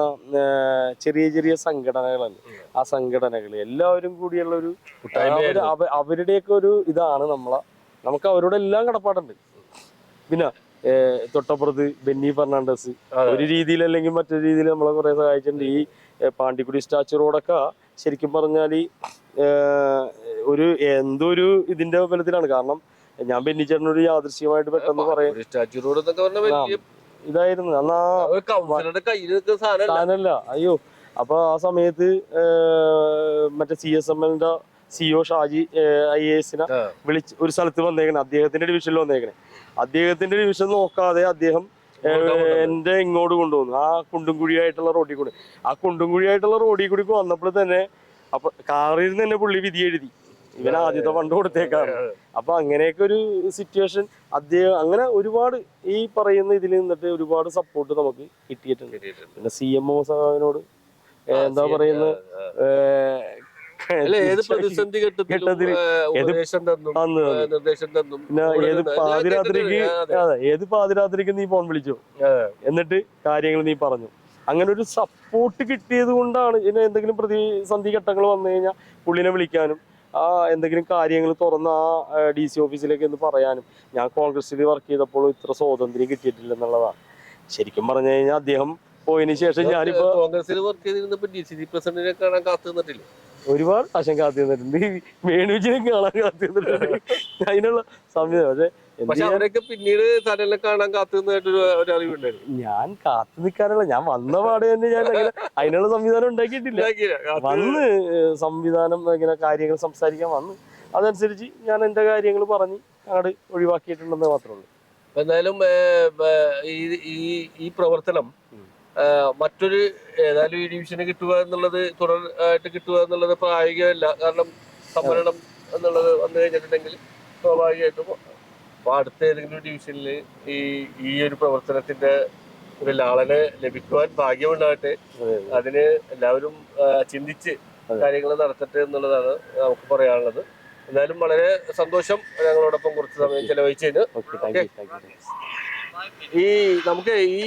ചെറിയ ചെറിയ സംഘടനകളുണ്ട്. ആ സംഘടനകൾ എല്ലാവരും കൂടിയുള്ള ഒരു അവരുടെയൊക്കെ ഒരു ഇതാണ് നമുക്ക് അവരോടെല്ലാം കടപ്പാടുണ്ട്. പിന്നെ തൊട്ടപ്പുറത്ത് ബെന്നി ഫെർണാണ്ടസ് ഒരു രീതിയിൽ അല്ലെങ്കിൽ മറ്റൊരു രീതിയിൽ നമ്മളെ കുറെ സഹായിച്ചിട്ടുണ്ട്. ഈ പാണ്ടിക്കുടി സ്റ്റാച്യു റോഡൊക്കെ ശരിക്കും പറഞ്ഞാല് എന്തോ ഒരു ഇതിന്റെ ബലത്തിലാണ്. കാരണം ഞാൻ ബെന്നിച്ചേട്ടനോട് യാദൃശ്യമായിട്ട് പെട്ടെന്ന് പറയാം, സ്റ്റാച്യു റോഡ് എന്നൊക്കെ പറഞ്ഞ ഇതായിരുന്നു എന്നാ സാധനല്ല. അയ്യോ, അപ്പൊ ആ സമയത്ത് മറ്റേ CSML CEO ഷാജി IAS വിളിച്ച് ഒരു സ്ഥലത്ത് വന്നേക്കണേ, അദ്ദേഹത്തിന്റെ ഡിവിഷനിൽ വന്നേക്കണേ. അദ്ദേഹത്തിന്റെ ഡിവിഷൻ നോക്കാതെ അദ്ദേഹം എന്റെ ഇങ്ങോട്ട് കൊണ്ടുവന്നു. ആ കുണ്ടുംകുഴിയായിട്ടുള്ള റോഡിൽ കൂടി വന്നപ്പോൾ തന്നെ അപ്പൊ കാറിൽ നിന്ന് തന്നെ പുള്ളി വിധി എഴുതി, ഇവൻ ആദ്യത്തെ ഫണ്ട് കൊടുത്തേക്കാണ്. അപ്പൊ അങ്ങനെയൊക്കെ ഒരു സിറ്റുവേഷൻ അദ്ദേഹം അങ്ങനെ ഒരുപാട് ഈ പറയുന്ന ഇതിൽ നിന്നിട്ട് ഒരുപാട് സപ്പോർട്ട് നമുക്ക് കിട്ടിയിട്ടുണ്ട്. പിന്നെ CMO സാഹിബിനോട് എന്താ പറയുന്നത്, ഏത് പ്രതിസന്ധി ഘട്ടത്തിൽ നിർദ്ദേശം തന്നും. ഏത് പാതിരാത്രിക്ക് നീ ഫോൺ വിളിച്ചോ, എന്നിട്ട് കാര്യങ്ങൾ നീ പറഞ്ഞു. അങ്ങനെ ഒരു സപ്പോർട്ട് കിട്ടിയത് കൊണ്ടാണ് ഇതിന് എന്തെങ്കിലും പ്രതിസന്ധി ഘട്ടങ്ങൾ വന്നു കഴിഞ്ഞാൽ പുള്ളിനെ വിളിക്കാനും എന്തെങ്കിലും കാര്യങ്ങൾ തുറന്ന് DC ഓഫീസിലേക്ക് എന്ന് പറയാനും. ഞാൻ കോൺഗ്രസിൽ വർക്ക് ചെയ്തപ്പോൾ ഇത്ര സ്വാതന്ത്ര്യം കിട്ടിയിട്ടില്ല എന്നുള്ളതാണ്. ശരിക്കും പറഞ്ഞു കഴിഞ്ഞാൽ അദ്ദേഹം പോയതിനു ശേഷം ഞാനിപ്പോ കോൺഗ്രസിൽ വർക്ക് ചെയ്തിരുന്നപ്പോ DCC പ്രസിഡന്റിനെ കാണാൻ കാത്തു നിന്നിട്ടില്ല. ഒരുപാട് പ്രാവശ്യം കാത്തു നിന്നിട്ടുണ്ട്. വേണുജിനെ കാണാൻ കാത്തു നിന്നിട്ടുണ്ട്. അതിനുള്ള സംവിധാനം പക്ഷെ അവരൊക്കെ പിന്നീട് തന്നെ കാണാൻ കാത്തു നിന്നായിട്ട് ഒരു അറിവുണ്ടായിരുന്നു. ഞാൻ കാത്തു നിൽക്കാനുള്ള, ഞാൻ വന്ന പാടെ തന്നെ ഞാൻ അതിനുള്ള സംവിധാനം ഉണ്ടാക്കിയിട്ടില്ല. വന്ന് സംവിധാനം ഇങ്ങനെ കാര്യങ്ങൾ സംസാരിക്കാൻ വന്ന് അതനുസരിച്ച് ഞാൻ എന്റെ കാര്യങ്ങൾ പറഞ്ഞ് അങ്ങോട്ട് ഒഴിവാക്കിയിട്ടുണ്ടെന്ന് മാത്രമേ ഉള്ളൂ. എന്തായാലും ഈ പ്രവർത്തനം മറ്റൊരു ഏതായാലും ഈ ഡിവിഷന് കിട്ടുക എന്നുള്ളത് തുടരായിട്ട് കിട്ടുക എന്നുള്ളത് പ്രായോഗികമല്ല. കാരണം സംവരണം എന്നുള്ളത് വന്നു കഴിഞ്ഞിട്ടുണ്ടെങ്കിൽ സ്വാഭാവികമായിട്ടും അടുത്ത ഏതെങ്കിലും ഡിവിഷനിൽ ഈ ഒരു പ്രവർത്തനത്തിന്റെ ഒരു ലാളനെ ലഭിക്കുവാൻ ഭാഗ്യമുണ്ടാകട്ടെ. അതിന് എല്ലാവരും ചിന്തിച്ച് കാര്യങ്ങൾ നടത്തട്ടെ എന്നുള്ളതാണ് നമുക്ക് പറയാനുള്ളത്. എന്തായാലും വളരെ സന്തോഷം ഞങ്ങളോടൊപ്പം കുറച്ച് സമയം ചെലവഴിച്ചതിന്. നമുക്ക് ഈ